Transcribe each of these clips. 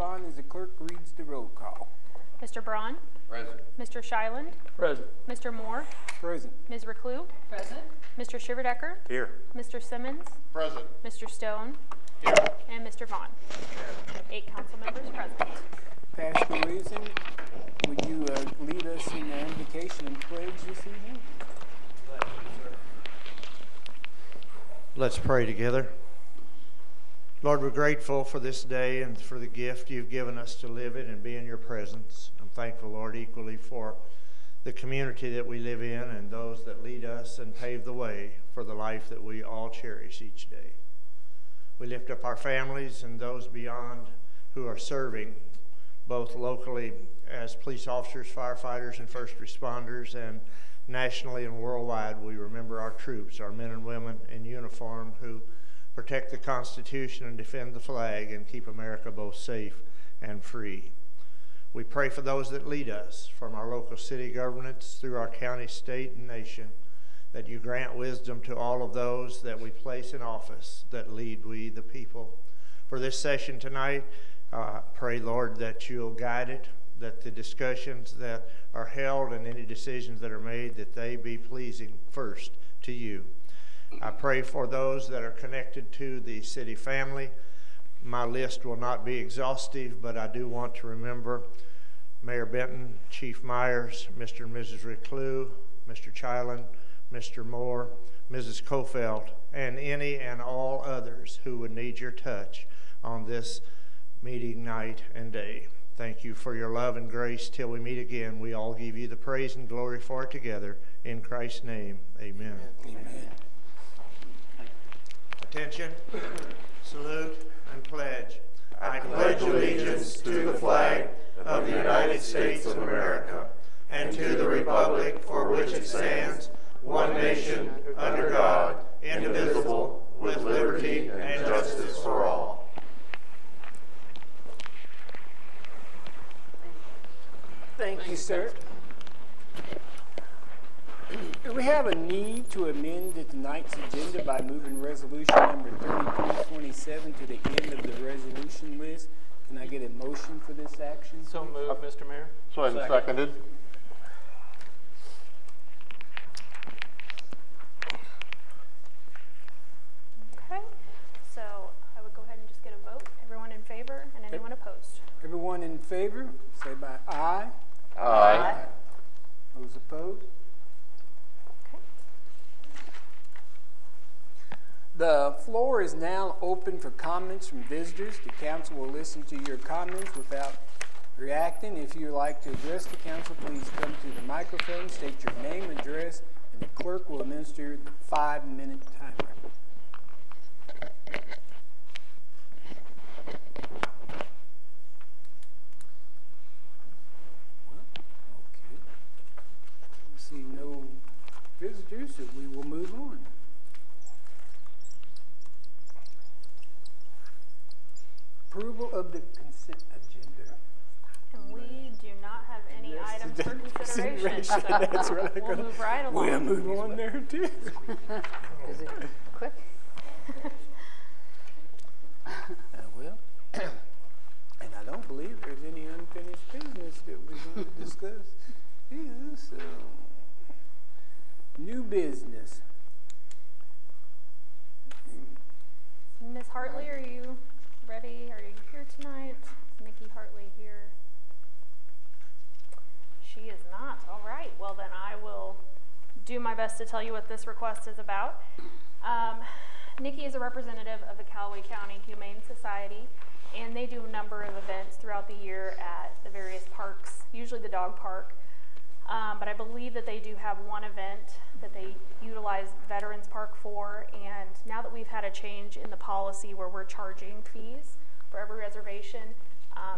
respond as the clerk reads the roll call. Mr. Braun? Present. Mr. Shyland? Present. Mr. Moore? Present. Ms. Reclue? Present. Mr. Shiverdecker? Here. Mr. Simmons? Present. Mr. Stone? Here. And Mr. Vaughn. 8 council members present. Pastor Reason, would you lead us in the invocation and pledge this evening? Let's pray together. Lord, we're grateful for this day and for the gift you've given us to live it and be in your presence. I'm thankful, Lord, equally for the community that we live in and those that lead us and pave the way for the life that we all cherish each day. We lift up our families and those beyond who are serving, both locally as police officers, firefighters, and first responders, and nationally and worldwide. We remember our troops, our men and women in uniform who protect the Constitution and defend the flag and keep America both safe and free. We pray for those that lead us, from our local city governments through our county, state, and nation, that you grant wisdom to all of those that we place in office, that lead we the people. For this session tonight, pray, Lord, that you'll guide it, that the discussions that are held and any decisions that are made, that they be pleasing first to you. I pray for those that are connected to the city family. My list will not be exhaustive, but I do want to remember Mayor Benton, Chief Myers, Mr. and Mrs. Reclue, Mr. Chyland, Mr. Moore, Mrs. Kofeld, and any and all others who would need your touch on this meeting night and day. Thank you for your love and grace. Till we meet again, we all give you the praise and glory for it together. In Christ's name, amen. Amen. Attention, salute, and pledge. I pledge allegiance to the flag of the United States of America and to the republic for which it stands, one nation, under God, indivisible, with liberty and justice for all. Thank you, sir. Do we have a need to amend tonight's agenda by moving resolution number 3227 to the end of the resolution list? Can I get a motion for this action? So moved, Mr. Mayor. So I'm seconded. Okay, so I would go ahead and just get a vote. Everyone in favor and anyone opposed? Everyone in favor, say by aye. Aye. Those opposed? Okay. The floor is now open for comments from visitors. The council will listen to your comments without reacting. If you would like to address the council, please come to the microphone, state your name, address, and the clerk will administer the 5-minute timer. See no visitors, so we will move on. Approval of the consent agenda. And we do not have any items for consideration, so That's right. we'll move right along. We'll move on there too. Is it quick? Well, and I don't believe there's any unfinished business that we're going to discuss. Yeah, so, new business. Ms. Hartley, are you ready? Are you here tonight? Is Nikki Hartley here? She is not. All right. Well, then I will do my best to tell you what this request is about. Nikki is a representative of the Callaway County Humane Society, and they do a number of events throughout the year at the various parks, usually the dog park. But I believe that they do have one event that they utilize Veterans Park for, and now that we've had a change in the policy where we're charging fees for every reservation,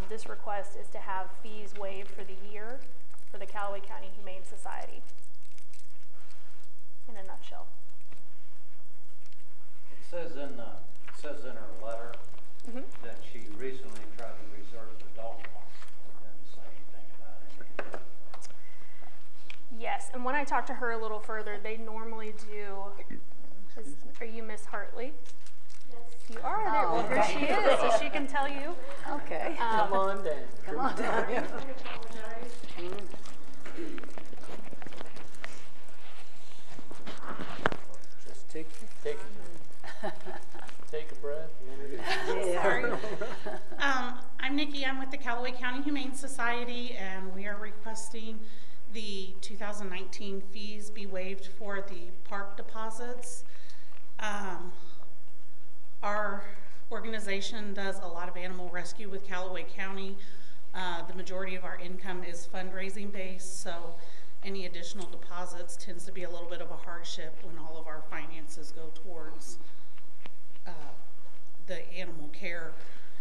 this request is to have fees waived for the year for the Callaway County Humane Society, in a nutshell. It says in her letter that she recently tried to reserve the dog park. It didn't say anything about it. Yes, and when I talked to her a little further, they normally do. Are you Miss Hartley? Yes. You are there. Well, here she is, so she can tell you. Okay. Come on down. Come on down here. Just take Take a breath and introduce. Sorry. I'm Nikki. I'm with the Callaway County Humane Society, and we are requesting the 2019 fees be waived for the park deposits. Our organization does a lot of animal rescue with Callaway County. The majority of our income is fundraising based, so any additional deposits tends to be a little bit of a hardship when all of our finances go towards the animal care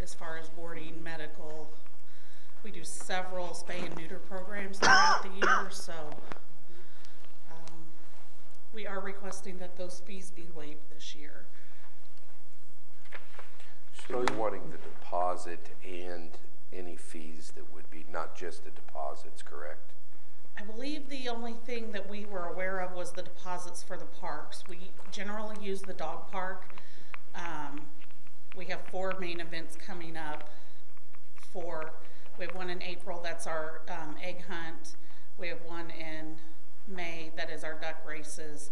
as far as boarding, medical. We do several spay and neuter programs throughout the year, so we are requesting that those fees be waived this year. So you're wanting the deposit and any fees that would be, not just the deposits, correct? I believe the only thing that we were aware of was the deposits for the parks. We generally use the dog park. We have 4 main events coming up. We have one in April, that's our egg hunt. We have one in May, that is our duck races.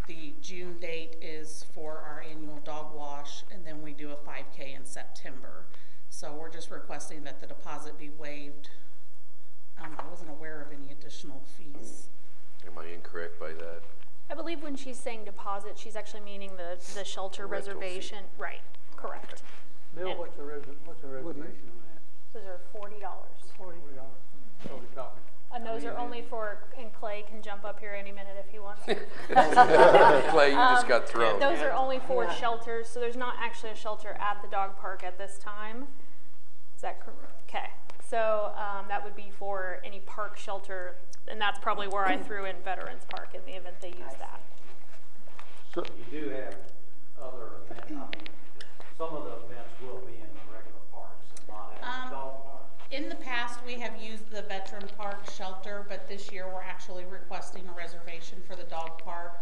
The June date is for our annual dog wash, and then we do a 5K in September. So we're just requesting that the deposit be waived. I wasn't aware of any additional fees. Am I incorrect by that? I believe when she's saying deposit, she's actually meaning the shelter Rental fee. reservation. Right, correct. Bill, what's the reservation on that? Those are $40. $40. So we're talking. And those are only for, and Clay can jump up here any minute if he wants to. Clay, you just got thrown. Those are only for shelters, so there's not actually a shelter at the dog park at this time. Is that correct? Okay. So that would be for any park shelter, and that's probably where I threw in Veterans Park in the event they use that. So, You do have other events, I mean, some of the events will be in the regular parks and not at the dog park. In the past, we have used the Veteran Park shelter, but this year we're actually requesting a reservation for the dog park.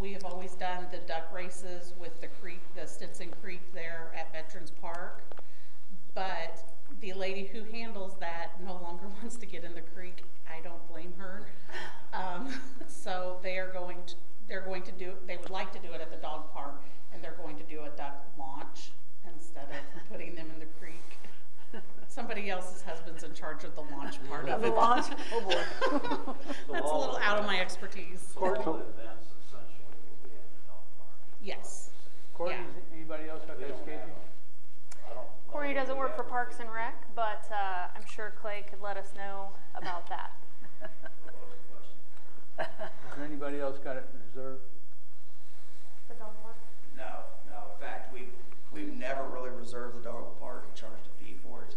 We have always done the duck races with the creek, the Stinson Creek there at Veterans Park, but the lady who handles that no longer wants to get in the creek. I don't blame her. So they would like to do it at the dog park, and they're going to do a duck launch instead of putting them in the creek. Somebody else's husband's in charge of the launch part of it. The launch? Oh boy. That's a little out of my expertise. So all the events essentially will be at the dog park. Yes. Courtney, Yeah. anybody else got We that don't schedule? have I don't know Corey that doesn't we work for have Parks and Rec, but I'm sure Clay could let us know about that. Is there anybody else got it reserved? The dog park? No. In fact, we've never really reserved the dog park and charged a fee for it.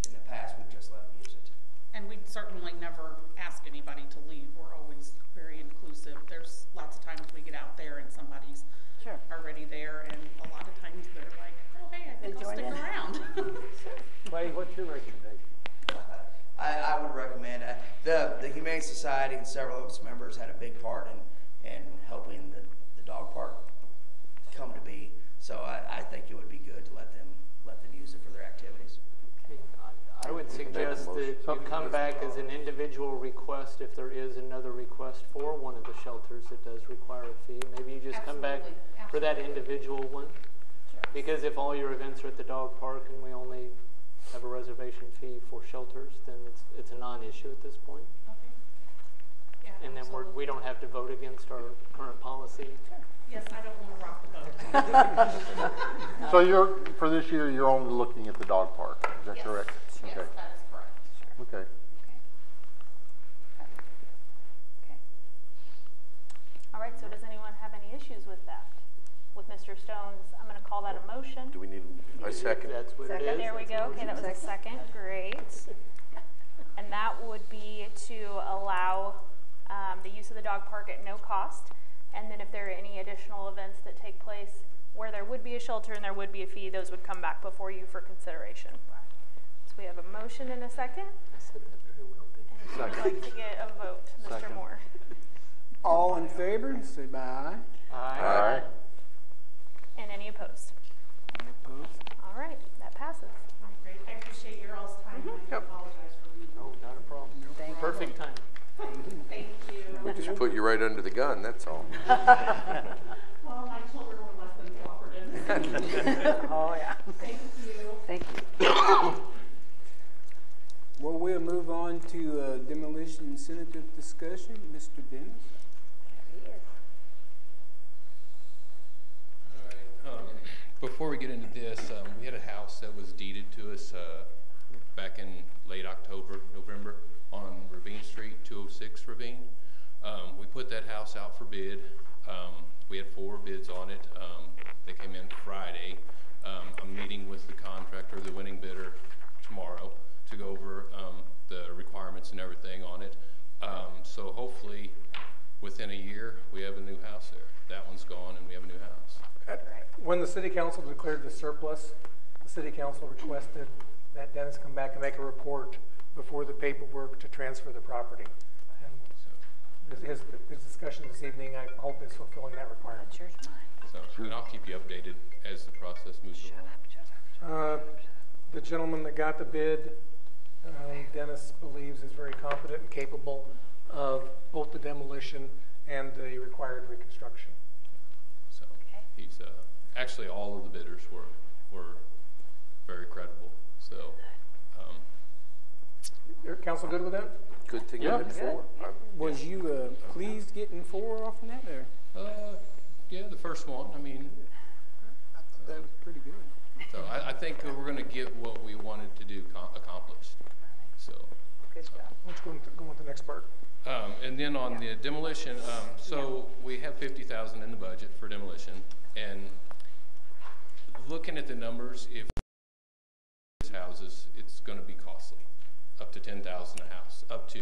In the past, we've just let them use it. And we'd certainly never ask anybody to leave. We're always very inclusive. There's lots of times we get out there and somebody's already there, and a lot of times they're like, oh, hey, I think I'll stick around. Buddy, what's your recommendation? I would recommend the Humane Society and several of its members had a big part in helping the dog park come to be. So I think it would be good to let them use it for their activities. I would suggest that you come back as an individual request if there is another request for one of the shelters that does require a fee. Maybe you just come back for that individual one. Because if all your events are at the dog park and we only have a reservation fee for shelters, then it's a non-issue at this point. Okay. Yeah, And then we don't have to vote against our current policy. Yes, I don't want to rock the boat. so for this year, you're only looking at the dog park. Is that Yes. correct? Yes, Okay. that is correct. Okay. All right, so does anyone have any issues with that? With Mr. Stone's, I'm going to call that a motion. Do we need a second? That's what it is. There we go. Okay, that was a second. Great. And that would be to allow the use of the dog park at no cost. And then if there are any additional events that take place where there would be a shelter and there would be a fee, those would come back before you for consideration. So we have a motion and a second. I said that very well, didn't I? And I'd like to get a vote, Mr. Second. Moore. All in favor, say by aye. Aye. All right. And any opposed? Any opposed? All right, that passes. Great, I appreciate your all's time, and I apologize for being. Oh, not a problem. Perfect time. Thank you. We just put you right under the gun, that's all. Well, my children were less than cooperative. Oh, yeah. Thank you. Thank you. Well, we'll move on to demolition incentive discussion. Mr. Dennis? All right. Before we get into this, we had a house that was deeded to us back in late October, November on Ravine Street, 206 Ravine. We put that house out for bid. We had 4 bids on it. They came in Friday. I'm meeting with the contractor, the winning bidder, tomorrow to go over the requirements and everything on it. So hopefully within a year we have a new house there. That one's gone and we have a new house. When the city council declared the surplus, the city council requested that Dennis come back and make a report before the paperwork to transfer the property. And his discussion this evening, I hope, is fulfilling that requirement. Yours, mine. So, and I'll keep you updated as the process moves along. The gentleman that got the bid, Dennis believes is very competent and capable of both the demolition and the required reconstruction. So he's actually all of the bidders were very credible. So Your council good with that? Good thing you had 4. Was you pleased getting 4 off from that, or? Yeah, the first one. I mean, I thought that was pretty good. so I think we're going to get what we wanted to do accomplished. So. Good job. Let's go with the next part. And then on the demolition, so we have $50,000 in the budget for demolition, and looking at the numbers, if houses, it's going to be costly, up to $10,000 a house, up to.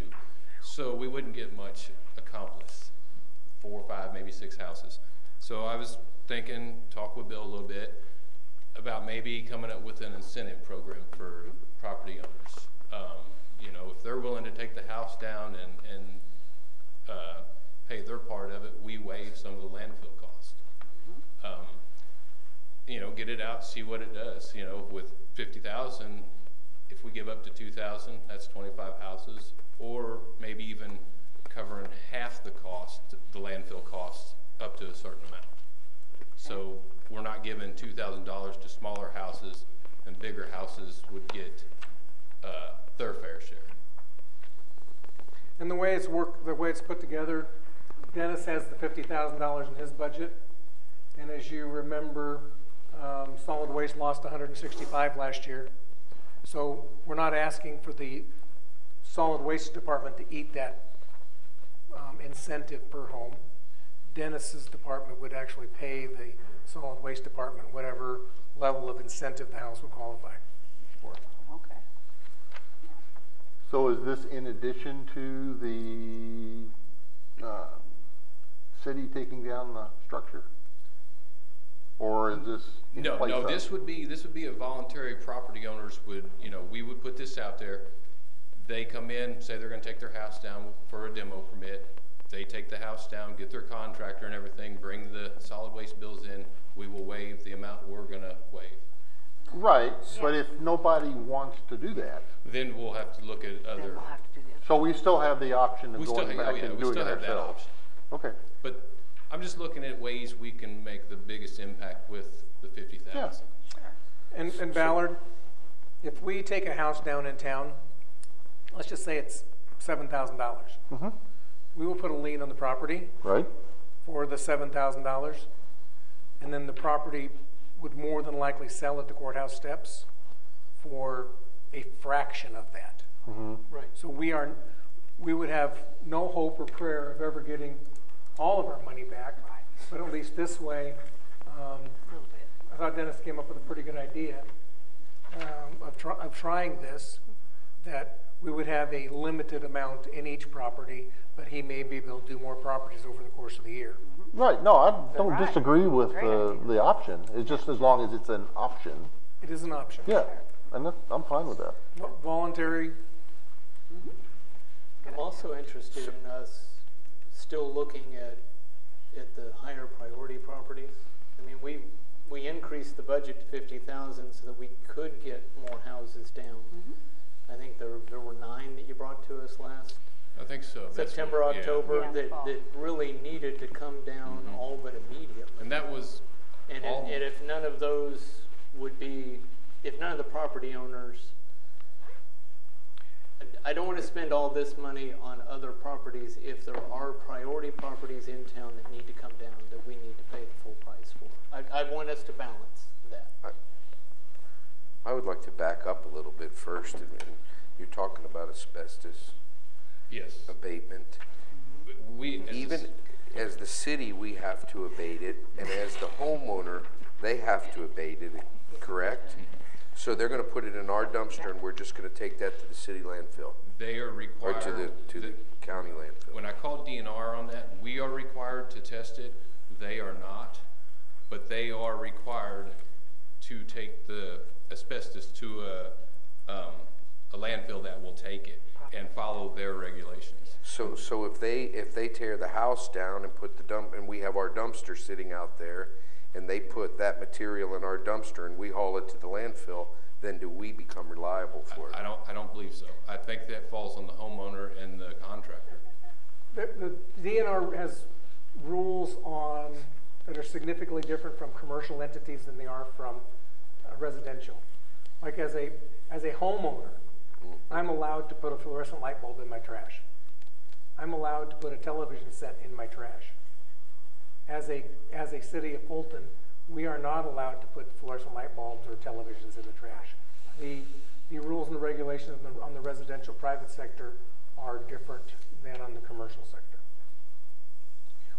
So we wouldn't get much accomplished, 4 or 5, maybe 6 houses. So I was thinking, talk with Bill a little bit about maybe coming up with an incentive program for property owners. You know, if they're willing to take the house down and pay their part of it, we waive some of the landfill cost. You know, get it out, see what it does. You know, with 50,000, if we give up to 2,000, that's 25 houses, or maybe even covering half the cost, the landfill costs, up to a certain amount. So we're not giving $2,000 to smaller houses, and bigger houses would get their fair share. And the way it's put together, Dennis has the $50,000 in his budget, and as you remember, solid waste lost 165 last year. So we're not asking for the solid waste department to eat that incentive per home. Dennis's department would actually pay the solid waste department whatever level of incentive the house would qualify for. Okay. So is this in addition to the city taking down the structure? Or is this in place No, of? this would be a voluntary property owners would, you know, we would put this out there. They come in, say they're going to take their house down for a demo permit. They take the house down, get their contractor and everything, bring the solid waste bills in. We will waive the amount we're going to waive. Right, but if nobody wants to do that, Then we'll have to look at Then other. we'll have to do the so we still have the option of We still, going back and we doing still it have that ourselves. option. Okay. But I'm just looking at ways we can make the biggest impact with the 50,000. And Ballard, if we take a house down in town, let's just say it's $7,000. We will put a lien on the property Right? for the $7,000, and then the property would more than likely sell at the courthouse steps for a fraction of that. Right. So we would have no hope or prayer of ever getting all of our money back, but at least this way, I thought Dennis came up with a pretty good idea of trying this, that we would have a limited amount in each property, but he may be able to do more properties over the course of the year. Right, no, I don't Right. disagree with Great idea. the option. It's just as long as it's an option. It is an option. Yeah, and I'm fine with that. Voluntary. I'm also interested in us still looking at the higher priority properties. I mean, we increased the budget to 50,000 so that we could get more houses down. I think there were 9 that you brought to us last I think so. September, That's what, October, Yeah, that, fall. that really needed to come down all but immediately. And that was And if none of those would be, if none of the property owners, I don't want to spend all this money on other properties if there are priority properties in town that need to come down that we need to pay the full price for. I want us to balance that. I would like to back up a little bit first. And you're talking about asbestos yes. abatement. We Even as the city, we have to abate it, and as the homeowner, they have to abate it, correct? So they're going to put it in our dumpster, and we're just going to take that to the city landfill, they are or required to the county landfill. When I called DNR on that, we are required to test it. They are not, but they are required to take the asbestos to a landfill that will take it and follow their regulations. So if they tear the house down and put and we have our dumpster sitting out there, and they put that material in our dumpster and we haul it to the landfill, then do we become reliable for it? I don't believe so. I think that falls on the homeowner and the contractor. The DNR has rules that are significantly different from commercial entities than they are from residential. Like as a homeowner, I'm allowed to put a fluorescent light bulb in my trash. I'm allowed to put a television set in my trash. As a city of Fulton, we are not allowed to put fluorescent light bulbs or televisions in the trash. The rules and regulations on the residential private sector are different than on the commercial sector.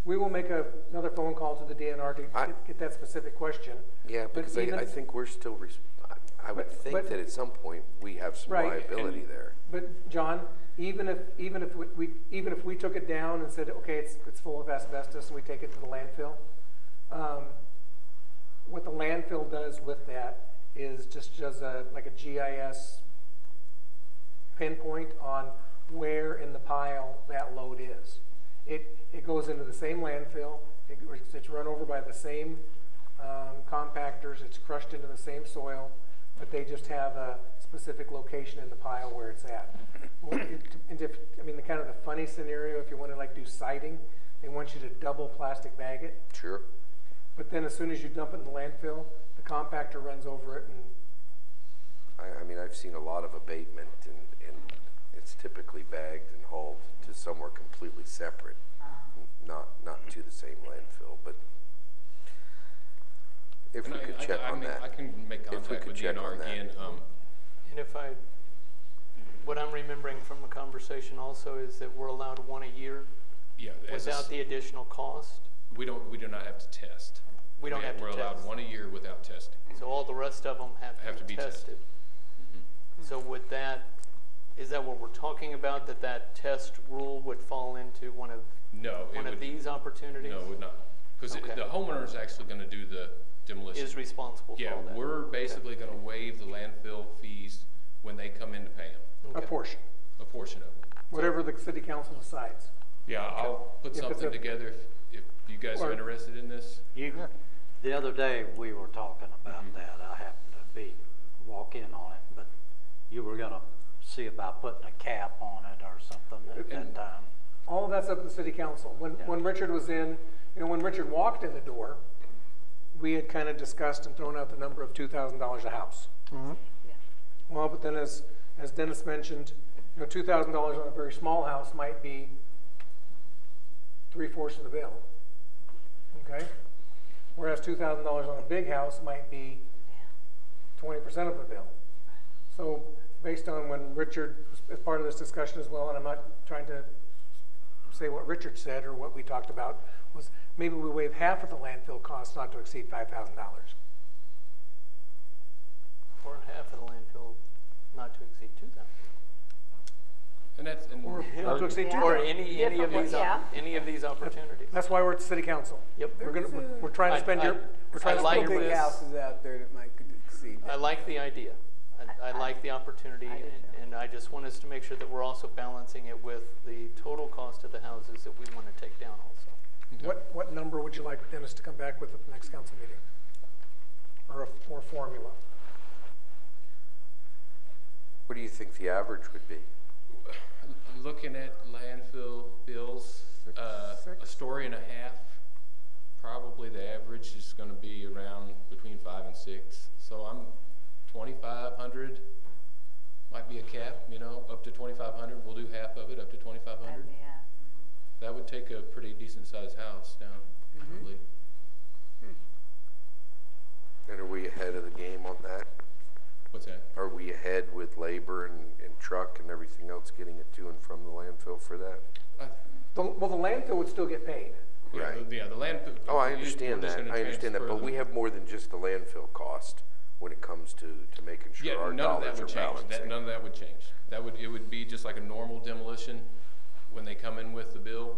We will make another phone call to the DNR to get that specific question. Yeah, because I think we're still, I would think that at some point we have some liability there. But John, even if we took it down and said, okay, it's full of asbestos and we take it to the landfill, what the landfill does with that is just does like a GIS pinpoint on where in the pile that load is. It goes into the same landfill. It's run over by the same compactors. It's crushed into the same soil, but they just have a specific location in the pile where it's at. The kind of the funny scenario, if you want to like do siding, they want you to double plastic bag it. Sure. But then as soon as you dump it in the landfill, the compactor runs over it. And I've seen a lot of abatement, and it's typically bagged and hauled to somewhere completely separate, not to the same landfill. But if we could check on that. I can make contact with DNR again. And what I'm remembering from the conversation also is that we're allowed one a year. Yeah, without the additional cost. We do not have to test. We don't have to test. We're allowed one a year without testing. So all the rest of them have to be tested. So is that what we're talking about? That test rule would fall into one of these opportunities? No, it would not. Because the homeowner is actually going to do the demolition. Is responsible for all that. Yeah, we're basically going to waive the landfill fees when they come in to pay them. a portion. A portion of it. Whatever the city council decides. Yeah, I'll put something together if you guys are interested in this. The other day we were talking about that. I happened to walk in on it, but you were going to see about putting a cap on it or something at that time. All of that's up to the city council. When Richard was in, when Richard walked in the door, we had kind of discussed and thrown out the number of $2,000 a house. Yeah. Well, but then as Dennis mentioned, $2,000 on a very small house might be 3/4 of the bill. Okay? Whereas $2,000 on a big house might be 20% of the bill. So based on when Richard, as part of this discussion as well, and I'm not trying to say what Richard said or what we talked about, was maybe we waive half of the landfill cost not to exceed $5,000. Or half of the landfill not to exceed 2,000. Or not to exceed or any of these opportunities. That's why we're at the city council. Yep. We're trying to spend we're trying to like spend big houses out there that might exceed that. I like the idea. I like the opportunity, and I just want us to make sure that we're also balancing it with the total cost of the houses that we want to take down also. What number would you like Dennis to come back with at the next council meeting? or formula. What do you think the average would be? Looking at landfill bills, a story and a half, probably the average is going to be around between 5 and 6. So I'm 2,500 might be a cap, you know, up to 2,500. We'll do half of it, up to 2,500. Yeah. That would take a pretty decent sized house down. Probably. And are we ahead of the game on that? What's that? Are we ahead with labor and truck and everything else getting it to and from the landfill for that? Well, the landfill would still get paid. Yeah, Right. Yeah, the landfill. Oh, I understand that. I understand that. But we have more than just the landfill cost when it comes to making sure our none of that dollars would are change. balancing. None of that would change. It would be just like a normal demolition. When they come in with the bill,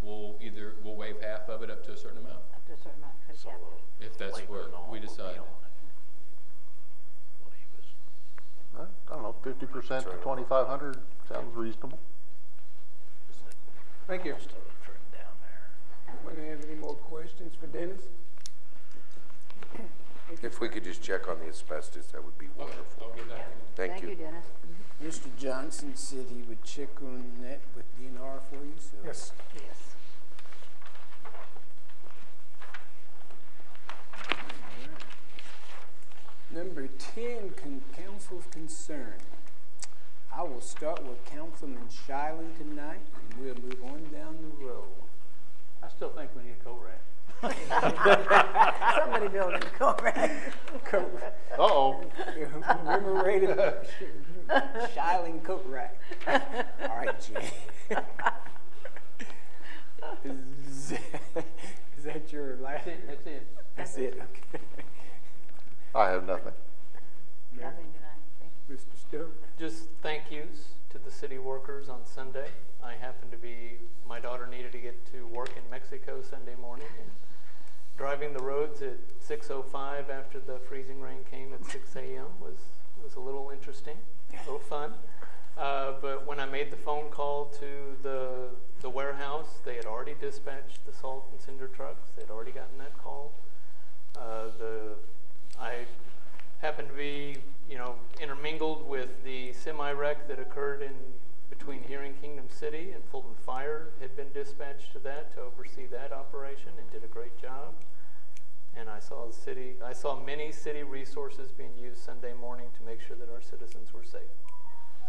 we'll waive half of it up to a certain amount. Up to a certain amount, could cap it. If that's what we decide. I don't know, 50% to 2,500 sounds reasonable. Thank you. Anybody have any more questions for Dennis? If we could just check on the asbestos, that would be wonderful. I'll get that. Thank you. Dennis. Mr. Johnson said he would check on that with DNR for you, so. Yes. Yes. Number 10, council's concern. I will start with Councilman Shiland tonight, and we'll move on down the road. I still think we need a coat rack. Somebody build a coat rack. Uh-oh. Commemorative Shiland coat rack. All right, Jay. Is that your last? That's it. That's it, okay. I have nothing. Nothing tonight. Mr. Stokes? Just thank yous to the city workers on Sunday. My daughter needed to get to work in Mexico Sunday morning, and driving the roads at 6:05 after the freezing rain came at 6 a.m. was a little interesting, a little fun. But when I made the phone call to the warehouse, they had already dispatched the salt and cinder trucks. They'd already gotten that call. I happened to be, intermingled with the semi-wreck that occurred between here and Kingdom City, and Fulton Fire had been dispatched to that to oversee that operation and did a great job. And I saw many city resources being used Sunday morning to make sure that our citizens were safe.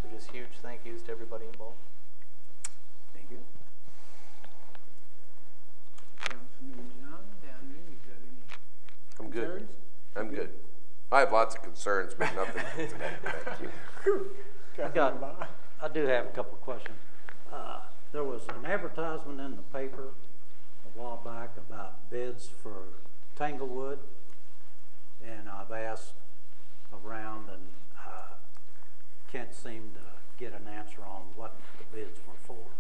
So just huge thank yous to everybody involved. Thank you. Councilman John, down there, you got any I'm good. concerns? I'm good. I have lots of concerns, but nothing today. Thank you. I do have a couple of questions. There was an advertisement in the paper a while back about bids for Tanglewood, and I've asked around and can't seem to get an answer on what the bids were for.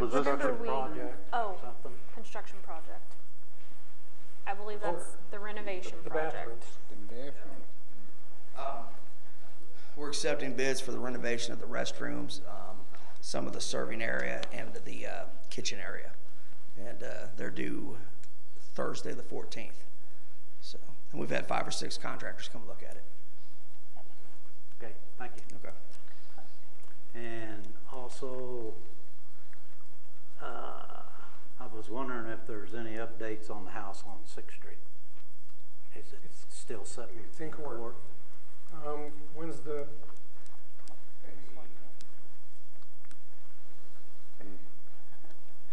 Was this remember a project or something? Construction project. I believe that's the renovation The project. bathrooms. The bathroom. We're accepting bids for the renovation of the restrooms, some of the serving area, and the kitchen area. And they're due Thursday the 14th. So, and we've had 5 or 6 contractors come look at it. Okay, thank you. Okay. And also, I was wondering if there's any updates on the house on 6th Street. Is it still sitting It's in court. When's the?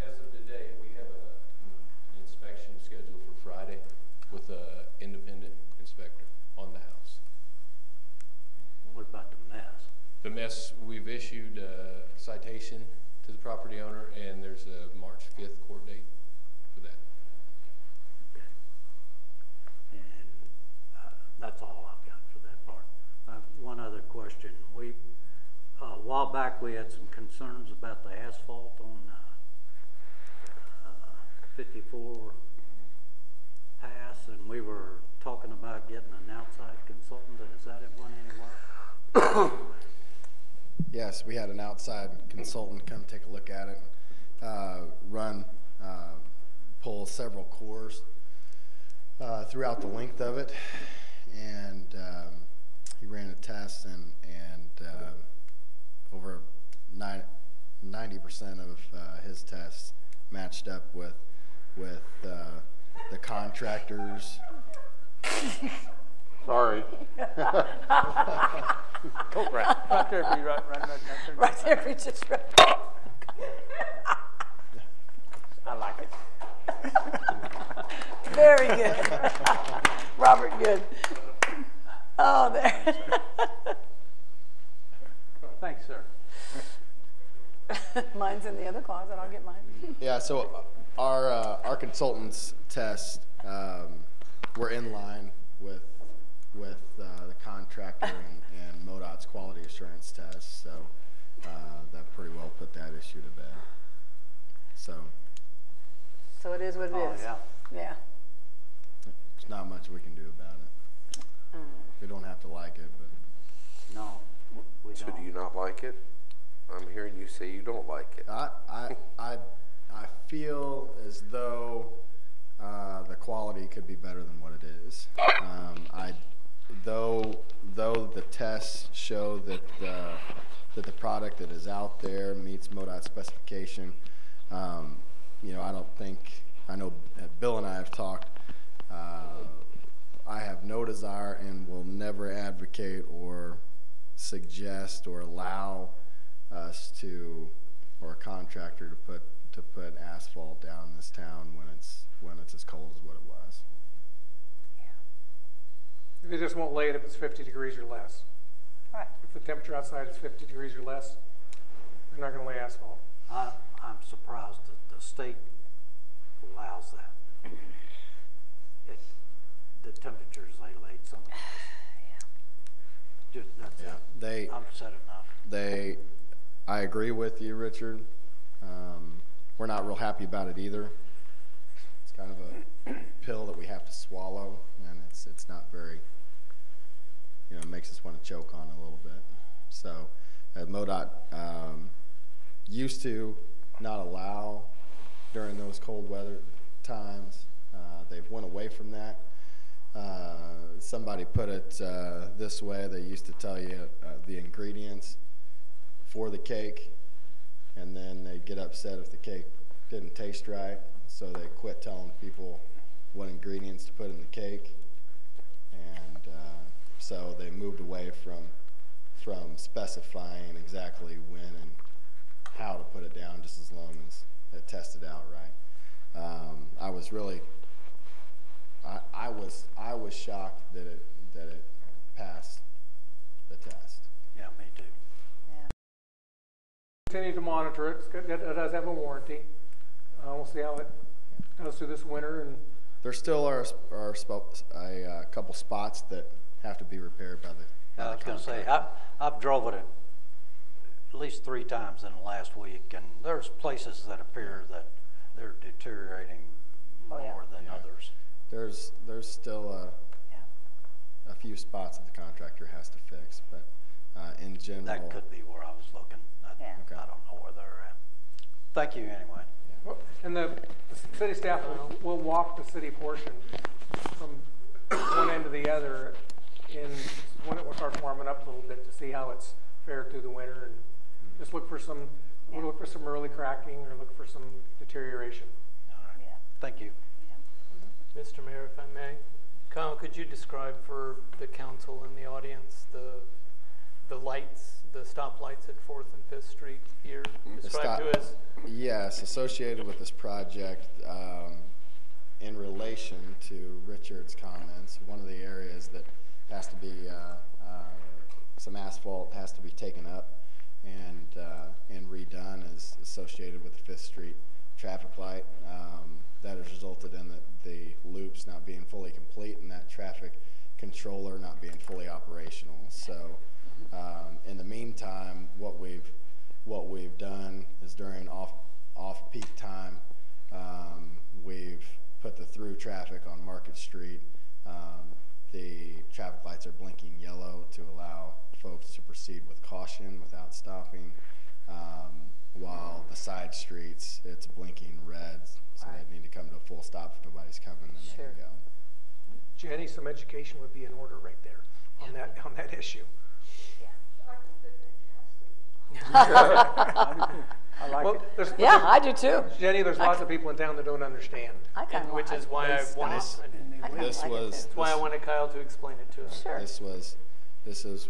As of today, we have an inspection scheduled for Friday with an independent inspector on the house. What about the mess? The mess, we've issued a citation to the property owner, and there's a March 5th court date for that. Okay. And that's all I've got for that part. One other question. A while back we had some concerns about the asphalt on 54 Pass, and we were talking about getting an outside consultant. Is that it went anywhere? Yes, we had an outside consultant come take a look at it, pull several cores. throughout the length of it, and he ran a test, and over 90% of his tests matched up with the contractors. Sorry. Coat rack. Right there, B, right there. Right there, we just right. I like it. Very good. Robert, good. Oh, there. Thanks, sir. Mine's in the other closet. I'll get mine. Yeah, so our consultants' tests were in line with the contractor and MoDOT's quality assurance tests, so that pretty well put that issue to bed. So it is what it is. Yeah. Yeah. There's not much we can do about it. We don't have to like it, but No, we So don't. do you not like it? I'm hearing you say you don't like it. I feel as though the quality could be better than what it is. Though the tests show that the product that is out there meets MoDOT specification, I don't think, I know Bill and I have talked, I have no desire and will never advocate or suggest or allow us to, or a contractor to put asphalt down in this town when it's as cold as what it was. They just won't lay it if it's 50 degrees or less. Right. If the temperature outside is 50 degrees or less, they're not going to lay asphalt. I'm surprised that the state allows that. The temperatures they laid some of those. That's it. I've said enough. I agree with you, Richard. We're not real happy about it either. It's kind of a pill that we have to swallow, and it's not very, it makes us want to choke on it a little bit. So, MoDOT used to not allow during those cold weather times. They've went away from that. Somebody put it this way: they used to tell you the ingredients for the cake, and then they'd get upset if the cake didn't taste right, so they quit telling people what ingredients to put in the cake, and so they moved away from specifying exactly when and how to put it down, just as long as it tested out right. I was really, I was shocked that it passed the test. Yeah, me too. Continue to monitor it. It's good. It does have a warranty. We'll see how it goes through this winter. And there still are a couple spots that have to be repaired by the. I was going to say, I've drove it at least 3 times in the last week, and there's places that appear that they're deteriorating more than others. There's still a few spots that the contractor has to fix, but in general. That could be where I was looking. I don't know where they're at. Thank you anyway. Well, and the city staff will walk the city portion from one end to the other when it will start warming up a little bit to see how it's fared through the winter, and just look for some early cracking or look for some deterioration. All right. Yeah. Thank you. Mr. Mayor, if I may, Kyle, could you describe for the council and the audience the lights, the stop lights at 4th and 5th Street here? Describe to us. Yes, associated with this project, in relation to Richard's comments, one of the areas that has to be, some asphalt has to be taken up and redone is associated with the 5th Street traffic light. That has resulted in the loops not being fully complete and that traffic controller not being fully operational. So in the meantime, what we've done is during off-peak time, we've put the through traffic on Market Street. The traffic lights are blinking yellow to allow folks to proceed with caution without stopping, while the side streets, it's blinking red, so they need to come to a full stop if nobody's coming, and they can go. Jenny, some education would be in order right there on that issue. I like Well, it. Yeah, I do too. Jenny, there's lots of people in town that don't understand. I kind of Which is why I wanted, This was that's why I wanted Kyle to explain it to us. Sure. This is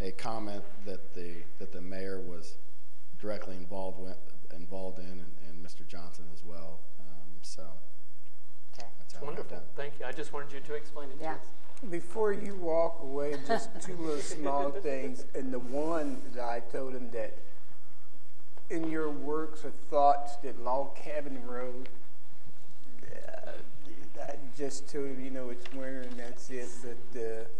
a comment that the mayor was directly involved in, and Mr. Johnson as well. So Okay. that's how it got Wonderful, done. thank you. I just wanted you to explain it to Yeah. us. Before you walk away, just two little small things. And the one that I told him that in your works or thoughts that Log Cabin Road, I just told him, you know, it's winter and that's it, but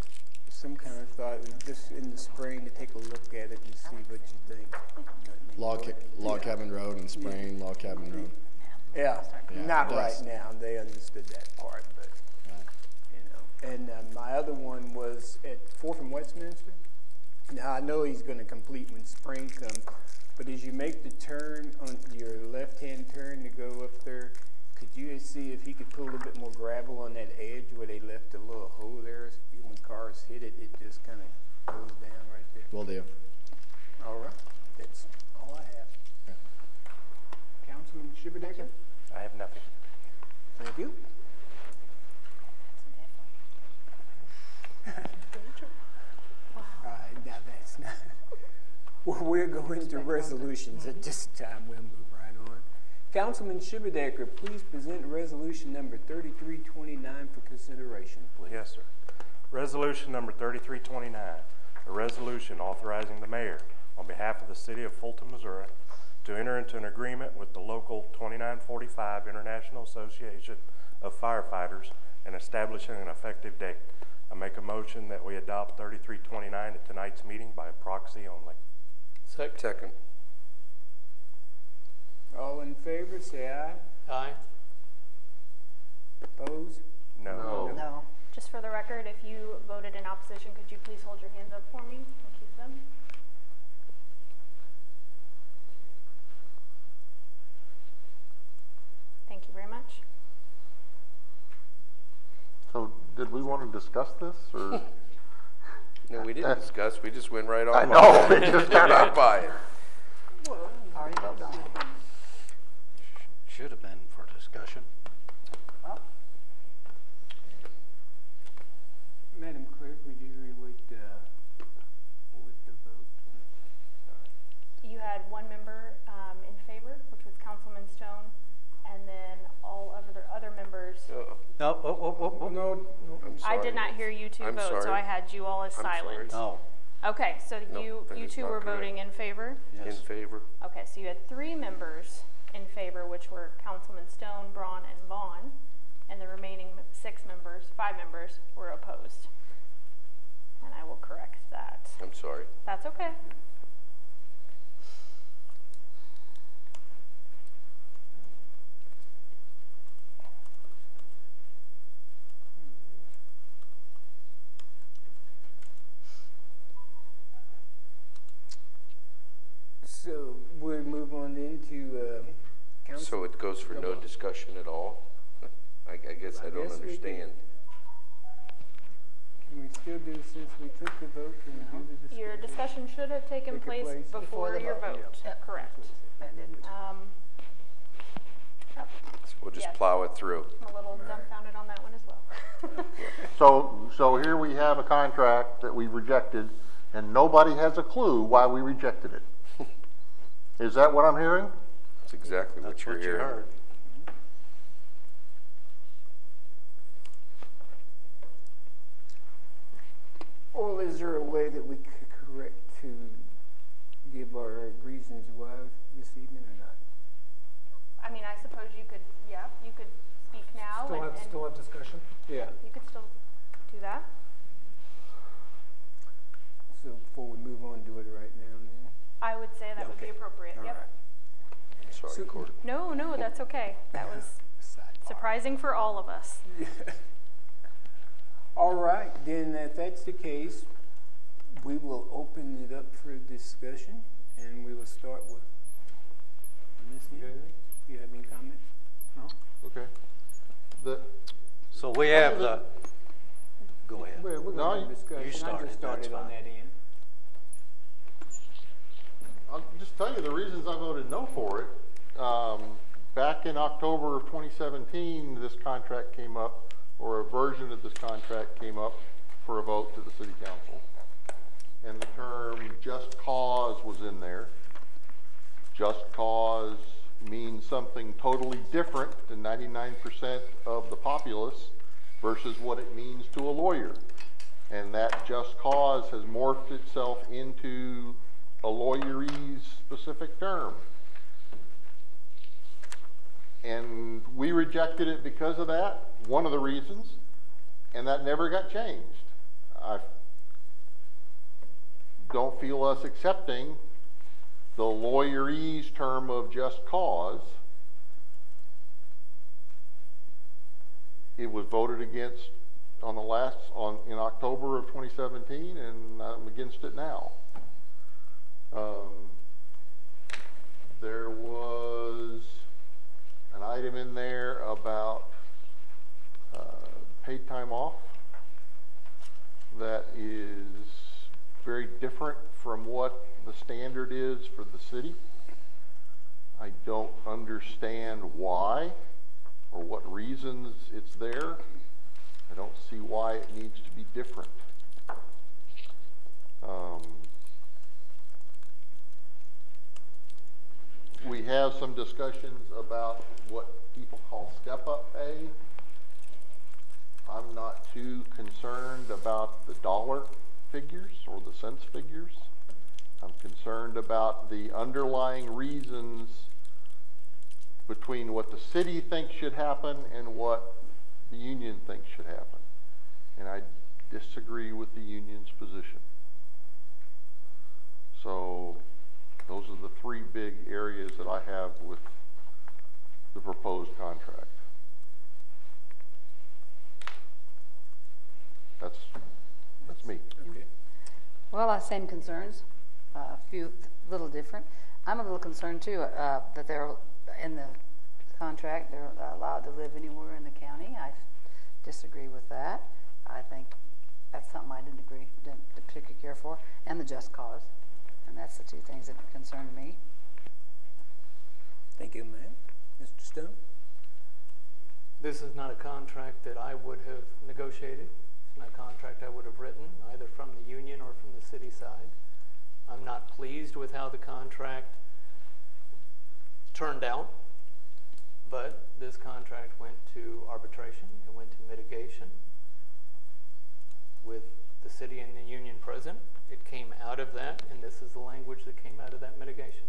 some kind of thought just in the spring to take a look at it and see what you think. Log Cabin Road and Spring, Log Cabin Road. Yeah, Yeah, not it right does. now. They understood that part, but you know. And my other one was at 4th and Westminster. Now I know he's going to complete when spring comes, but as you make the turn on your left-hand turn to go up there, could you see if he could put a little bit more gravel on that edge where they left a little hole there? When cars hit it, it just kind of goes down right there. Will do. All right, that's all I have. Okay. Councilman Shibadecker? I have nothing. Thank you. All right, now that's not. Well, we're going to resolutions at this time. We'll move right on. Councilman Shibadecker, please present resolution number 3329 for consideration, please. Yes, sir. Resolution number 3329, a resolution authorizing the mayor on behalf of the city of Fulton, Missouri, to enter into an agreement with the local 2945 International Association of Firefighters and establishing an effective date. I make a motion that we adopt 3329 at tonight's meeting by proxy only. Second. All in favor, say aye. Aye. Opposed? No. No. Just for the record, if you voted in opposition, could you please hold your hands up for me? I'll keep them. Thank you very much. So did we want to discuss this, or? No, we didn't discuss. We just went right on. I know, it just got out by it. Already voted on it. Should have been for discussion. Well, Madam Clerk, would you read what the vote? Sorry. You had one member in favor, which was Councilman Stone, and then all of the other members. No, No, I'm sorry. I did not hear you two I'm vote, so sorry. I had you all as I'm silent. no. Okay, so Nope, that you is two not were correct. voting in favor? In Yes. favor? Okay, so you had 3 members in favor, which were Councilman Stone, Braun, and Vaughn, and the remaining 5 members were opposed. And I will correct that. I'm sorry. That's okay. So we'll move on into council. So it goes for no discussion at all? I guess I don't guess we understand. Can we still do, since we took the vote, can we do the discussion? Your discussion should have taken Take place place before the your vote. vote. Yep. Correct. that didn't. So we'll just Yes. plow it through. I'm a little dumbfounded on that one as well. So here we have a contract that we rejected, and nobody has a clue why we rejected it. Is that what I'm hearing? That's exactly what That's you're what you hearing. heard. Or is there a way that we could correct to give our reasons why this evening or not? I mean, I suppose you could, yeah, you could speak now and Still have discussion? Yeah. you could still do that. So before we move on, do it right now then? I would say that would be Okay. appropriate. All Yep. right. Sorry, So- Court. No, that's okay. That was Sidebar. surprising for all of us. All right, then if that's the case, we will open it up for discussion, and we will start with Ms. Yoder. Do you have any comments? Okay. So we have the, go ahead. We're No, going to have you discussion. I started, just started that's on fine. that end. I'll just tell you the reasons I voted no for it. Back in October of 2017, this contract came up, or a version of this contract came up for a vote to the city council. And the term just cause was in there. Just cause means something totally different than 99% of the populace versus what it means to a lawyer. And that just cause has morphed itself into a lawyerese specific term. And we rejected it because of that, one of the reasons, and that never got changed. I don't feel us accepting the lawyerese term of just cause. It was voted against on in October of 2017, and I'm against it now. There was an item in there about paid time off that is very different from what the standard is for the city. I don't understand why or what reasons it's there. I don't see why it needs to be different. We have some discussions about what people call step-up pay. I'm not too concerned about the dollar figures or the cents figures. I'm concerned about the underlying reasons between what the city thinks should happen and what the union thinks should happen. And I disagree with the union's position. So those are the three big areas that I have with the proposed contract. That's me. Okay. Well, same concerns, a few little different. I'm a little concerned too that they're in the contract, they're allowed to live anywhere in the county. I disagree with that. I think that's something I didn't particularly care for, and the just cause. And that's the two things that concern me. Thank you, ma'am. Mr. Stone? This is not a contract that I would have negotiated. It's not a contract I would have written, either from the union or from the city side. I'm not pleased with how the contract turned out, but this contract went to arbitration. It went to mitigation with the city and the union present. It came out of that, and this is the language that came out of that mitigation.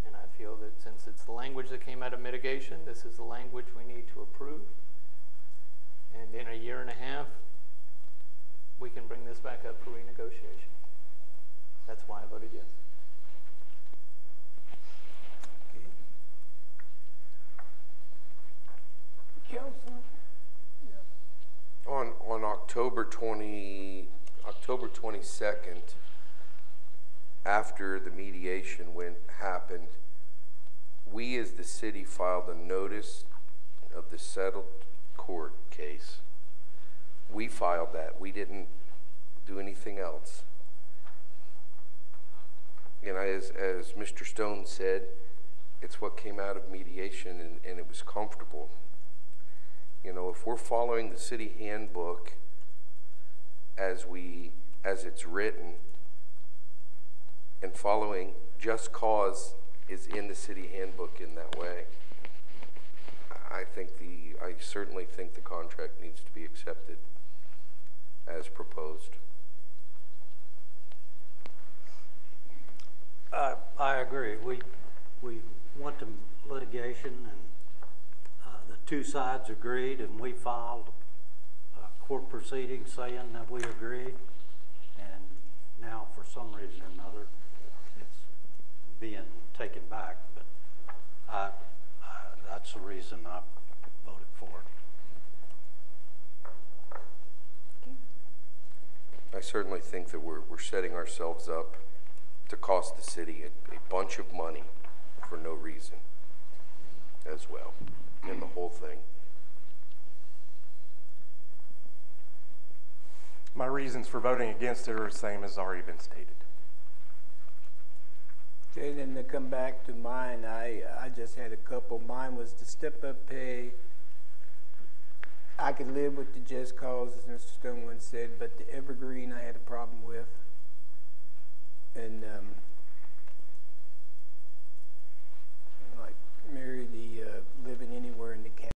And I feel that since it's the language that came out of mitigation, this is the language we need to approve. And in a year and a half, we can bring this back up for renegotiation. That's why I voted yes. Okay. Councilman? Yeah. On October 22nd, after the mediation happened, we as the city filed a notice of the settled court case. We filed that. We didn't do anything else. You know, as Mr. Stone said, it's what came out of mediation, and it was comfortable. You know, if we're following the city handbook as it's written, and following just cause is in the city handbook in that way, I certainly think the contract needs to be accepted as proposed. I agree. We went to litigation, and the two sides agreed, and we filed a court proceeding saying that we agreed. And now, for some reason or another, it's being taken back. But that's the reason I voted for it. I certainly think that we're setting ourselves up to cost the city a bunch of money for no reason as well, in the whole thing. My reasons for voting against it are the same as already been stated. Okay, then to come back to mine, I just had a couple. Mine was the step-up pay. I could live with the just cause, as Mr. Stone once said, but the evergreen I had a problem with. And like Mary, the living anywhere in the county.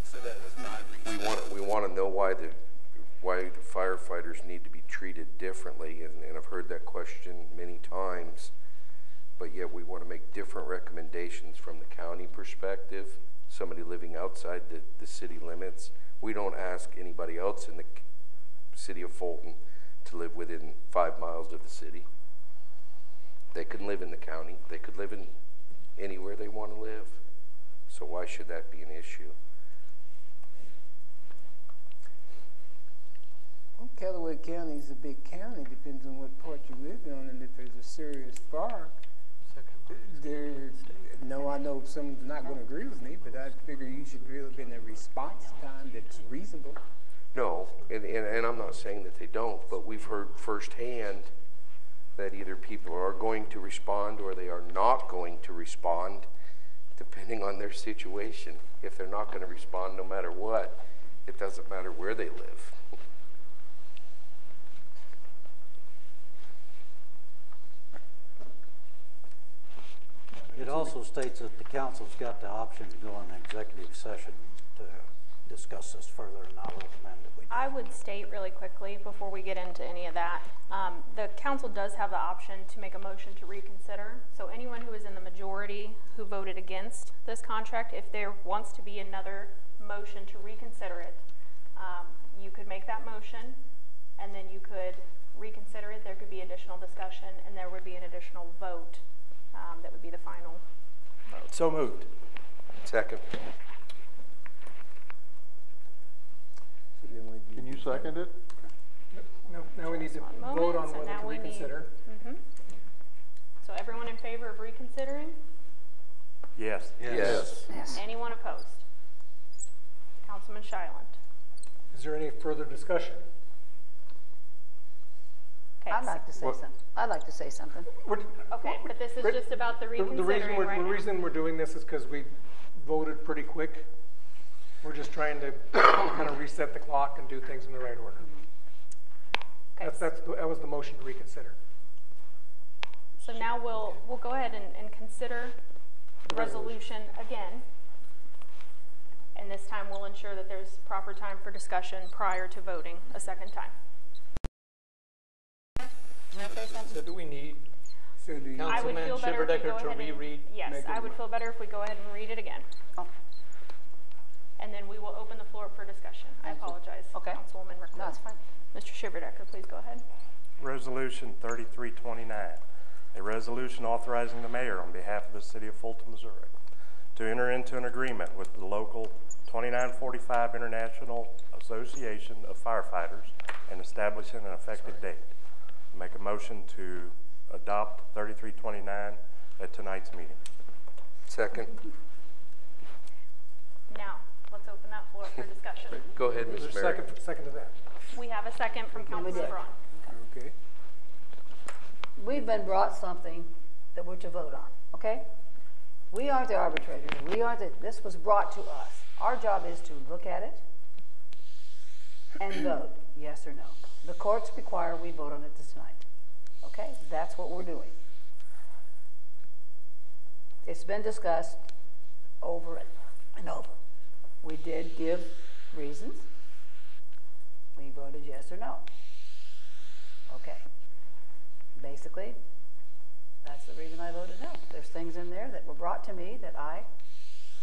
So that was my reason. We want to know why the firefighters need to be treated differently, and I've heard that question many times, but yet we want to make different recommendations from the county perspective, somebody living outside the city limits. We don't ask anybody else in the city of Fulton to live within 5 miles of the city. They can live in the county. They could live in anywhere they want to live. So why should that be an issue? Well, Callaway County is a big county. Depends on what part you live on, and if there's a serious fire, I know someone's not going to agree with me, but I figure you should really be in a response time that's reasonable. No, and I'm not saying that they don't, but we've heard firsthand that either people are going to respond or they are not going to respond, depending on their situation. If they're not going to respond no matter what, it doesn't matter where they live. It also states that the council's got the option to go in executive session to discuss this further, and I'll recommend that we do. I would state really quickly before we get into any of that, the council does have the option to make a motion to reconsider. So anyone who is in the majority who voted against this contract, if there wants to be another motion to reconsider it, you could make that motion, and then you could reconsider it. There could be additional discussion, and there would be an additional vote. That would be the final vote. So moved. Second. Can you second it? No, now we need to vote on whether to reconsider. So everyone in favor of reconsidering? Yes. Yes. Anyone opposed? Councilman Shiland. Is there any further discussion? Okay. I'd like to say something. I'd like to say something. Okay, but this is just about the reconsidering the reason we're doing this is because we voted pretty quick. We're just trying to kind of reset the clock and do things in the right order. Okay. That was the motion to reconsider. So now we'll go ahead and consider the resolution again. And this time we'll ensure that there's proper time for discussion prior to voting a second time. So do we need Councilman Shiverdecker to reread? Yes, I would feel better if we go ahead and read it again. Oh. And then we will open the floor for discussion. I apologize, Councilwoman Rickford. No, it's fine. Mr. Shiverdecker, please go ahead. Resolution 3329, a resolution authorizing the mayor on behalf of the city of Fulton, Missouri, to enter into an agreement with the local 2945 International Association of Firefighters and establishing an effective date. Make a motion to adopt 3329 at tonight's meeting. Second. Now, let's open that floor for discussion. Go ahead, Ms. Mary. Second to that. We have a second from Councilman Braun. Okay. We've been brought something that we're to vote on, okay? We aren't the arbitrators. This was brought to us. Our job is to look at it and vote, yes or no. The courts require we vote on it tonight. Okay? That's what we're doing. It's been discussed over and over. We did give reasons. We voted yes or no. Okay. Basically, that's the reason I voted no. There's things in there that were brought to me that I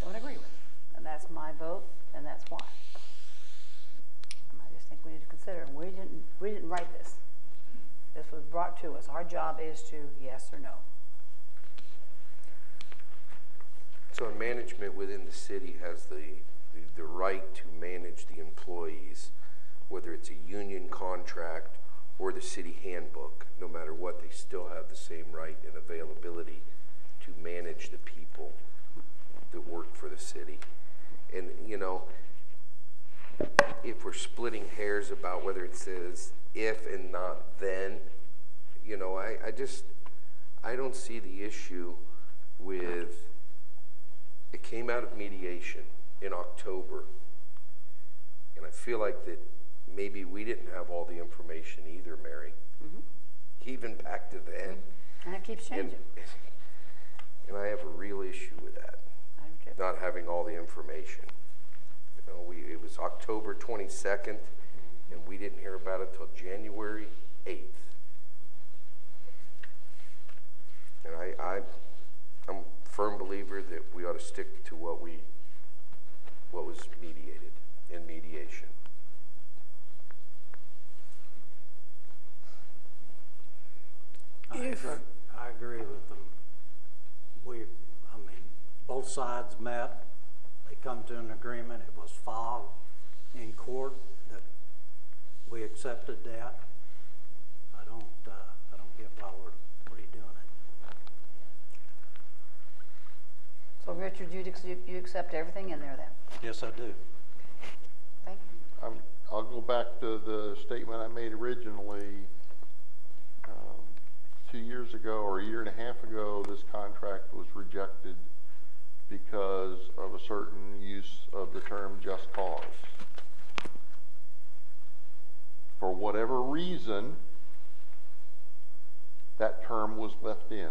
don't agree with. And that's my vote, and that's why. I just think we need to consider, we didn't write this. This was brought to us. Our job is to yes or no. So management within the city has the right to manage the employees, whether it's a union contract or the city handbook. No matter what, they still have the same right and availability to manage the people that work for the city. And, you know, if we're splitting hairs about whether it says if and not then, you know, I don't see the issue with, it came out of mediation in October, and I feel like that maybe we didn't have all the information either, Mary. Even back to then. And it keeps changing. And I have a real issue with that, not having all the information. You know, it was October 22nd, and we didn't hear about it till January 8th. And I'm a firm believer that we ought to stick to what was mediated in mediation. I agree with them. I mean, both sides met. They come to an agreement. It was filed in court that we accepted that. I don't get why we're redoing it. So Richard, you accept everything in there then? Yes, I do. Thank you. I'll go back to the statement I made originally. 2 years ago or a year and a half ago, this contract was rejected because of a certain use of the term just cause. For whatever reason, that term was left in.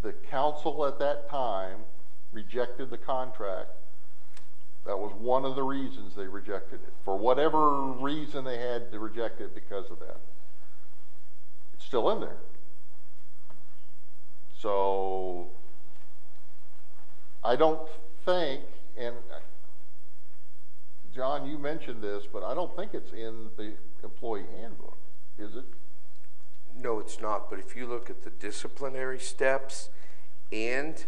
The council at that time rejected the contract. That was one of the reasons they rejected it. For whatever reason, they had to reject it because of that. It's still in there. So I don't think, and John, you mentioned this, but I don't think it's in the employee handbook, is it? No, it's not. But if you look at the disciplinary steps and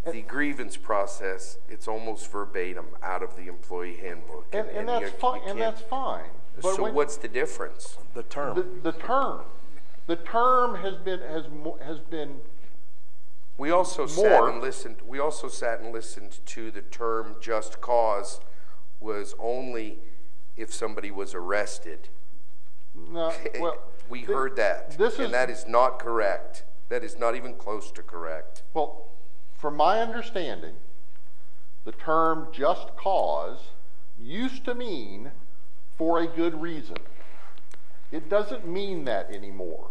the grievance process, it's almost verbatim out of the employee handbook. And that's fine. And that's fine. But so what's the difference? The term. The term. The term has been. We also sat and listened. We also sat and listened to the term "just cause" was only if somebody was arrested. No, well, we heard that, and that is not correct. That is not even close to correct. Well, from my understanding, the term "just cause" used to mean for a good reason. It doesn't mean that anymore.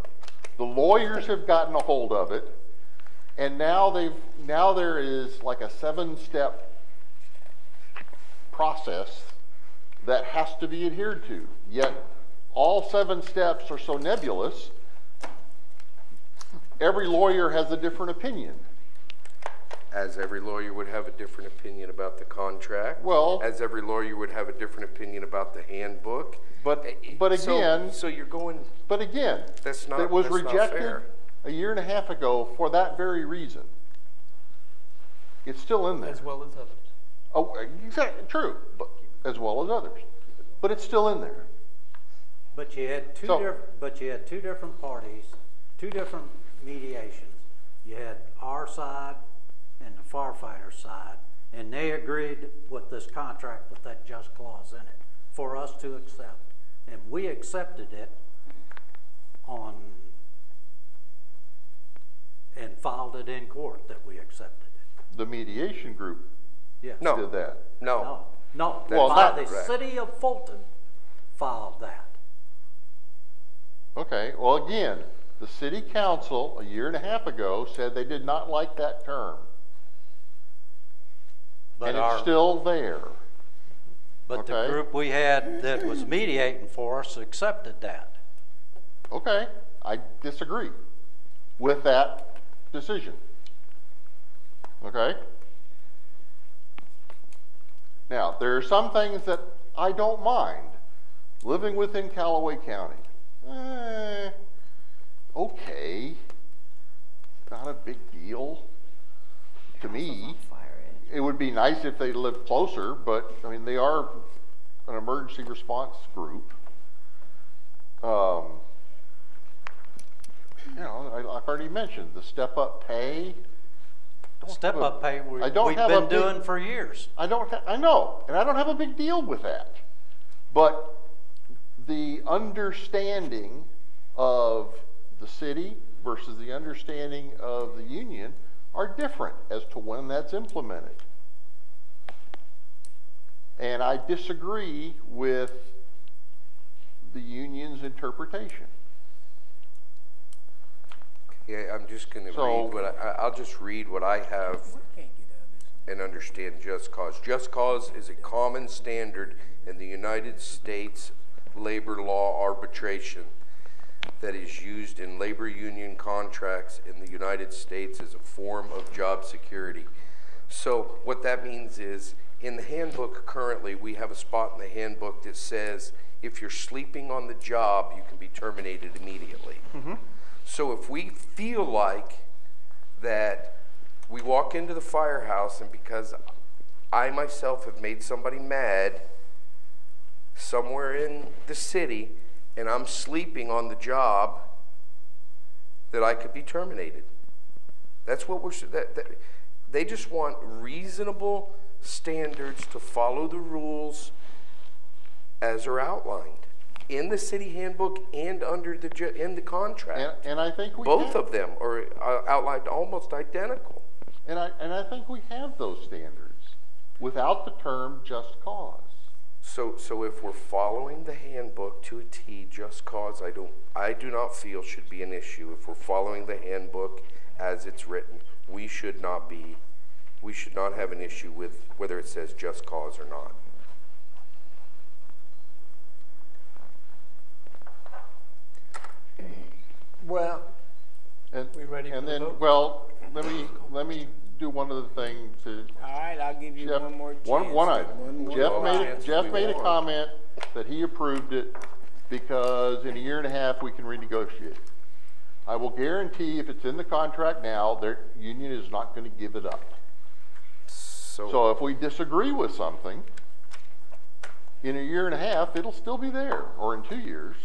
The lawyers have gotten a hold of it, and now there is like a 7-step process that has to be adhered to. Yet all 7 steps are so nebulous, every lawyer has a different opinion. As every lawyer would have a different opinion about the contract. Well, as every lawyer would have a different opinion about the handbook. But again, so you're going. But again, that's not. It was that's rejected not fair. a year and a half ago for that very reason. It's still in there. As well as others. Oh, exactly true. But as well as others, but it's still in there. But you had two different parties, 2 different mediations. You had our side and the firefighter side, and they agreed with this contract with that just clause in it for us to accept. And we accepted it and filed it in court that we accepted it. The mediation group did that. No. Well, the city of Fulton filed that. Okay, well again, the city council a year and a half ago said they did not like that term. But and it's still there. But the group we had that was mediating for us accepted that. Okay, I disagree with that decision. Okay? Now, there are some things that I don't mind. Living within Callaway County. Okay. Not a big deal to me. It would be nice if they lived closer, but I mean, they are an emergency response group. You know, I've already mentioned the step-up pay. Step-up pay we've have been doing for years. I know, and I don't have a big deal with that. But the understanding of the city versus the understanding of the union are different as to when that's implemented. And I disagree with the union's interpretation. Yeah, I'm just going to read what I'll just read what I have and understand just cause. Just cause is a common standard in the United States labor law arbitration that is used in labor union contracts in the United States as a form of job security. So what that means is, in the handbook currently, we have a spot in the handbook that says if you're sleeping on the job, you can be terminated immediately. Mm-hmm. So if we feel like that we walk into the firehouse and because I myself have made somebody mad somewhere in the city and I'm sleeping on the job, that I could be terminated. That's what they just want reasonable standards to follow the rules as are outlined in the city handbook and in the contract. And I think both of them are outlined almost identical. And I think we have those standards without the term just cause. So if we're following the handbook to a T, just cause I do not feel should be an issue. If we're following the handbook as it's written, we should not have an issue with whether it says just cause or not. Well, we ready for the vote? Well, let me do one other thing to. All right, I'll give you Jeff, one more chance. One item. Jeff made a comment that he approved it because in a year and a half we can renegotiate. I will guarantee if it's in the contract now, their union is not going to give it up. So if we disagree with something, in a year and a half, it'll still be there, or in 2 years.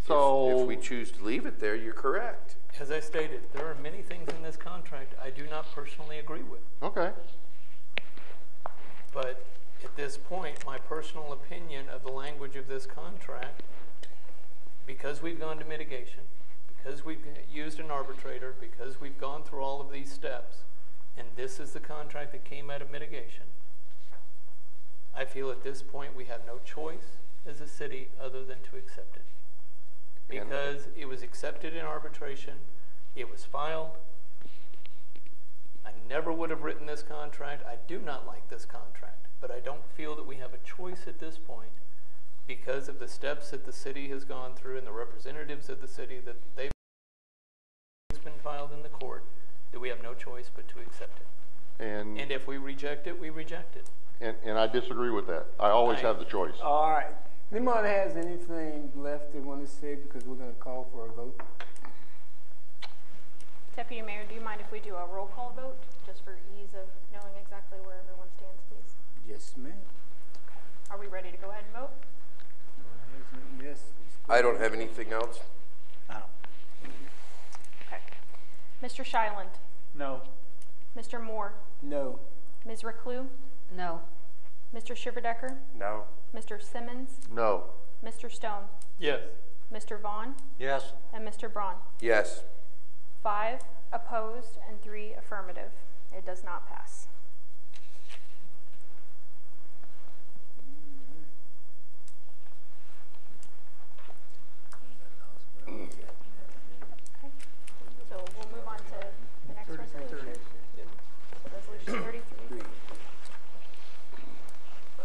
So if we choose to leave it there, you're correct. As I stated, there are many things in this contract I do not personally agree with. Okay. But at this point, my personal opinion of the language of this contract, because we've gone to mitigation, because we've used an arbitrator, because we've gone through all of these steps, and this is the contract that came out of mitigation, I feel at this point we have no choice as a city other than to accept it. Because it was accepted in arbitration, it was filed. I never would have written this contract. I do not like this contract, but I don't feel that we have a choice at this point because of the steps that the city has gone through and the representatives of the city that they've been filed in the court, that we have no choice but to accept it. And if we reject it, we reject it. And I disagree with that. I always have the choice. All right. Anyone has anything left they want to say, because we're going to call for a vote? Deputy Mayor, do you mind if we do a roll call vote, just for ease of knowing exactly where everyone stands, please? Yes, ma'am. Are we ready to go ahead and vote? Yes. I don't have anything else. No. Okay. Mr. Shyland? No. Mr. Moore? No. Ms. Reclue? No. Mr. Shiverdecker? No. Mr. Simmons? No. Mr. Stone? Yes. Mr. Vaughn? Yes. And Mr. Braun? Yes. 5 opposed and 3 affirmative. It does not pass. Okay. So we'll move on to the next resolution. So resolution 33.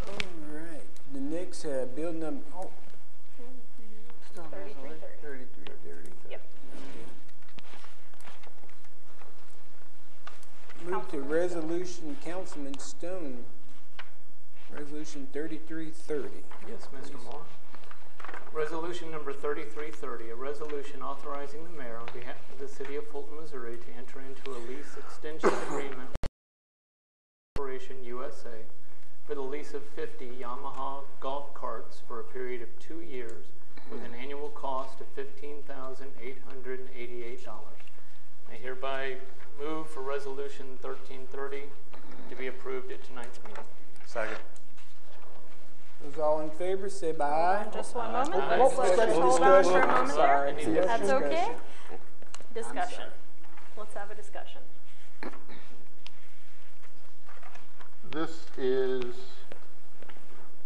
All right. The next bill number. 3330. Yep. Move to resolution, Councilman Stone. Resolution 3330. Yes, Mr. Moore. Resolution number 3330, a resolution authorizing the mayor on behalf of the city of Fulton, Missouri to enter into a lease extension agreement with Corporation USA for the lease of 50 Yamaha golf carts for a period of 2 years with an annual cost of $15,888. I hereby move for Resolution 1330 to be approved at tonight's meeting. Second. Those all in favor, say by aye. Just one moment. Aye. Let's just hold on for a moment Sorry. there. That's okay. Discussion. sorry. Let's have a discussion. This is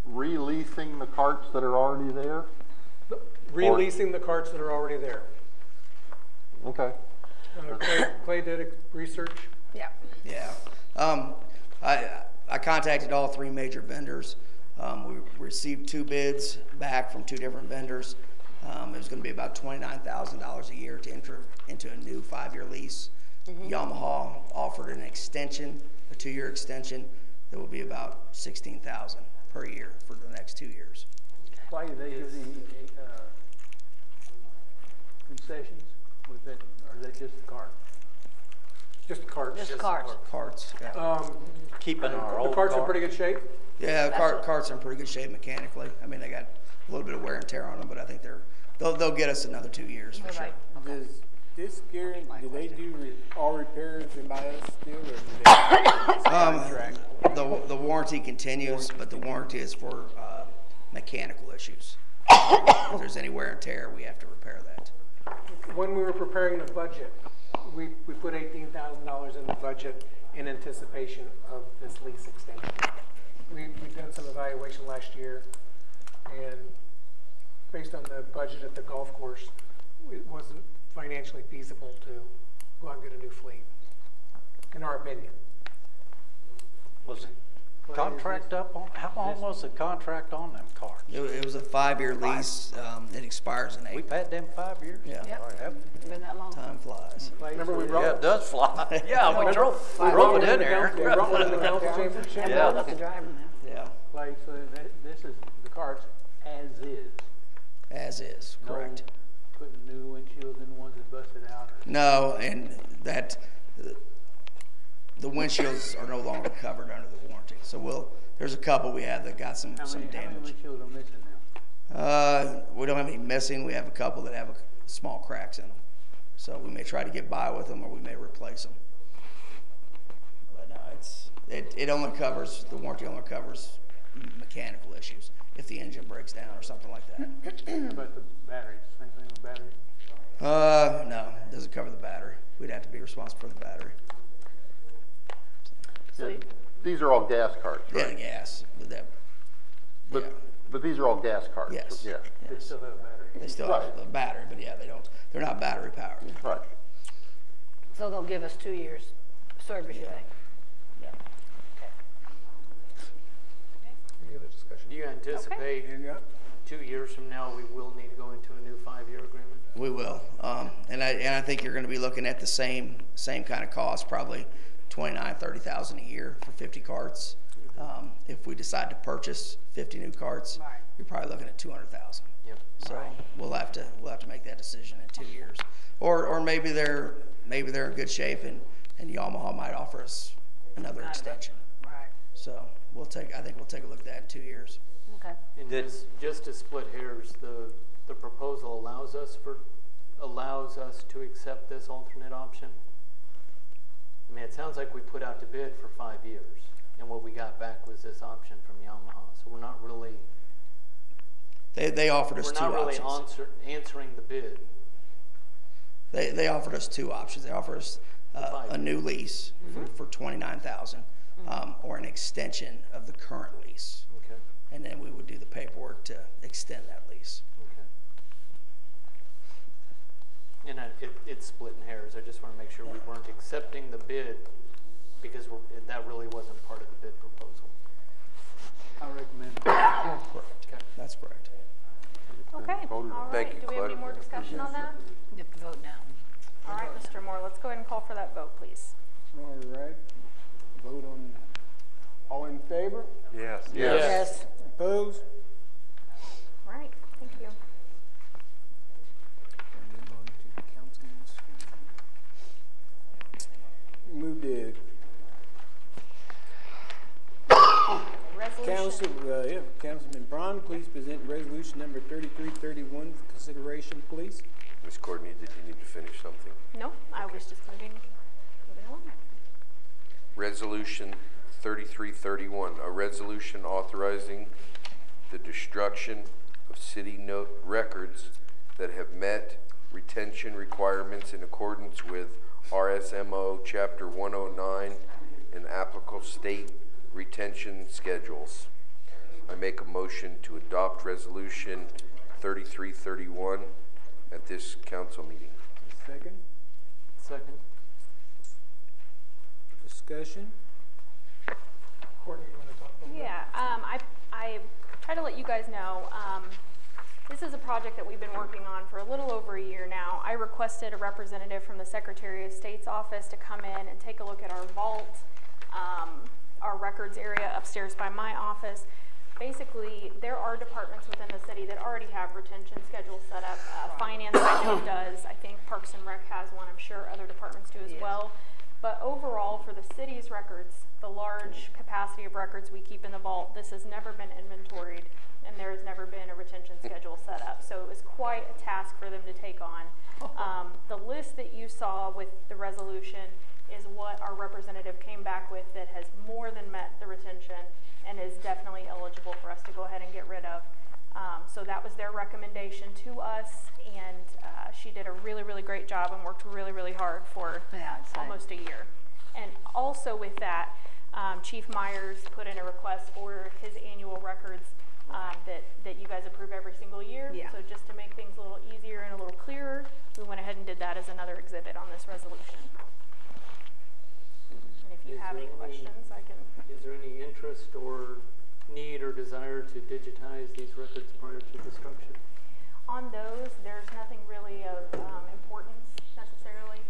releasing the carts that are already there? Releasing the carts that are already there. Okay. Clay did research. Yeah. Yeah. I contacted all three major vendors. We received 2 bids back from 2 different vendors. It was going to be about $29,000 a year to enter into a new 5-year lease. Yamaha offered an extension, a 2-year extension that will be about $16,000 per year for the next 2 years. Why do they do the concessions with it, or is that just the car? Just carts. Just carts. Carts. Yeah. Keeping our old The carts are in car. pretty good shape. Yeah, carts are in pretty good shape mechanically. I mean, they got a little bit of wear and tear on them, but I think they'll get us another 2 years for sure. Does this guarantee, do they do all repairs and by us still, or do they contract? The warranty continues, but the warranty is for mechanical issues. If there's any wear and tear, we have to repair that. When we were preparing the budget, we put $18,000 in the budget in anticipation of this lease extension. We've done some evaluation last year, and based on the budget at the golf course, it wasn't financially feasible to go out and get a new fleet, in our opinion. Was the contract up on, how long was the contract on them carts? It was a 5-year lease. It expires in April. We've had them 5 years? Yeah. Yep. Been that long. Time flies. Remember we brought Yeah, it does fly. Yeah, we drove it in there. We brought one in the council chamber. And we don't have to drive them now. Yeah, Like, so this is the carts as is. as is, correct. No putting new windshields in the ones that busted out? Or No, and that the windshields are no longer covered under the warranty. So there's a couple we have that got some how many damage. windshields are missing now? We don't have any missing. We have a couple that have small cracks in them. So we may try to get by with them, or we may replace them. But no, it only covers, the warranty only covers mechanical issues if the engine breaks down or something like that. How about the batteries? Same thing with batteries? No, it doesn't cover the battery. We'd have to be responsible for the battery. So Yeah, these are all gas carts, Yeah, right? the gas. But these are all gas carts. Yes. Yeah. They still have a battery. They still have the battery, but yeah, they're not battery powered. Right. So they'll give us 2 years service, you think? Yeah. Any other discussion? Do you anticipate 2 years from now we will need to go into a new 5-year agreement? We will, and I think you're going to be looking at the same kind of cost, probably $29,000-$30,000 a year for 50 carts. If we decide to purchase 50 new carts, Right. you're probably looking at $200,000. Yep. So we'll have to make that decision in 2 years, or maybe they're in good shape and Yamaha might offer us another extension. Right. So I think we'll take a look at that in 2 years. Okay. And just to split hairs, the proposal allows us to accept this alternate option. I mean, it sounds like we put out to bid for 5 years, and what we got back was this option from Yamaha. So we're not really They offered us two options. We're not really answering the bid. They offered us 2 options. They offered us a new lease for $29,000, or an extension of the current lease. Okay. And then we would do the paperwork to extend that lease. Okay. And it's splitting hairs. I just want to make sure we weren't accepting the bid because that really wasn't part of the bid proposal. I recommend it. Correct. Okay. That's correct. Okay, all right. Thank you, Do we have any Clay. more discussion on that? You have to vote now. All right, Mr. Moore, let's go ahead and call for that vote, please. All right. Vote on, all in favor? Yes. Yes. Opposed? All right, thank you. Move on to councilman's. Move to Resolution. Councilman Braun, please present resolution number 3331 for consideration, please. Ms. Courtney, did you need to finish something? No, I was just moving along. Resolution 3331, a resolution authorizing the destruction of city note records that have met retention requirements in accordance with RSMO Chapter 109 and applicable state retention schedules. I make a motion to adopt Resolution 3331 at this council meeting. Second? Second. Discussion? Courtney, you want to talk about that? Yeah, I try to let you guys know, this is a project that we've been working on for a little over a year now. I requested a representative from the Secretary of State's office to come in and take a look at our vault, our records area upstairs by my office. Basically, there are departments within the city that already have retention schedules set up. Finance, I know, does. I think Parks and Rec has one. I'm sure other departments do as well. But overall, for the city's records, the large capacity of records we keep in the vault, this has never been inventoried, and there has never been a retention schedule set up. So it was quite a task for them to take on. The list that you saw with the resolution is what our representative came back with that has more than met the retention and is definitely eligible for us to go ahead and get rid of. So that was their recommendation to us, and she did a really, really great job and worked really, really hard for almost a year. And also with that, Chief Myers put in a request for his annual records that you guys approve every single year. So just to make things a little easier and a little clearer, we went ahead and did that as another exhibit on this resolution. And if you have any questions, I can... Is there any interest or need or desire to digitize these records prior to destruction? On those, there's nothing really of importance necessarily.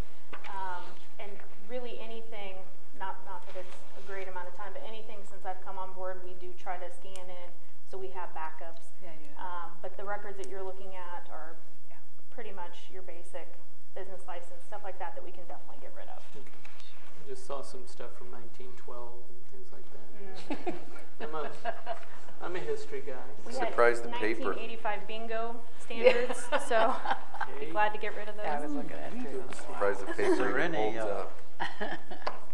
And really anything, not that it's a great amount of time, but anything since I've come on board, we do try to scan in so we have backups. But the records that you're looking at are pretty much your basic business license, stuff like that we can definitely get rid of. Okay. I just saw some stuff from 1912 and things like that. I'm a history guy. We Surprised had the paper. 1985 bingo standards, so I'd be glad to get rid of those. I was looking at it too. Surprised the paper Is there even any, holds up.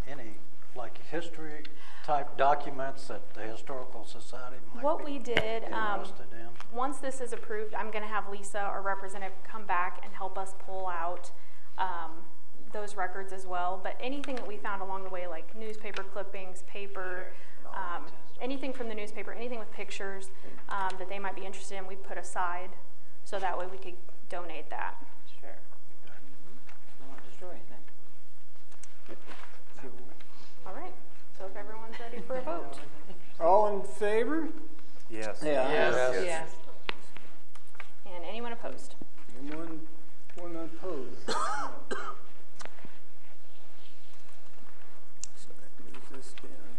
any like history type documents that the Historical Society might What be we did, interested in? once this is approved, I'm going to have Lisa, our representative, come back and help us pull out those records as well. But anything that we found along the way, like newspaper clippings, paper, anything from the newspaper, anything with pictures that they might be interested in, we put aside so that way we could donate that. Sure. Don't want to destroy anything. All right, so if everyone's ready for a vote. All in favor? Yes. Yes. And anyone opposed? And one opposed. No. So that moves this down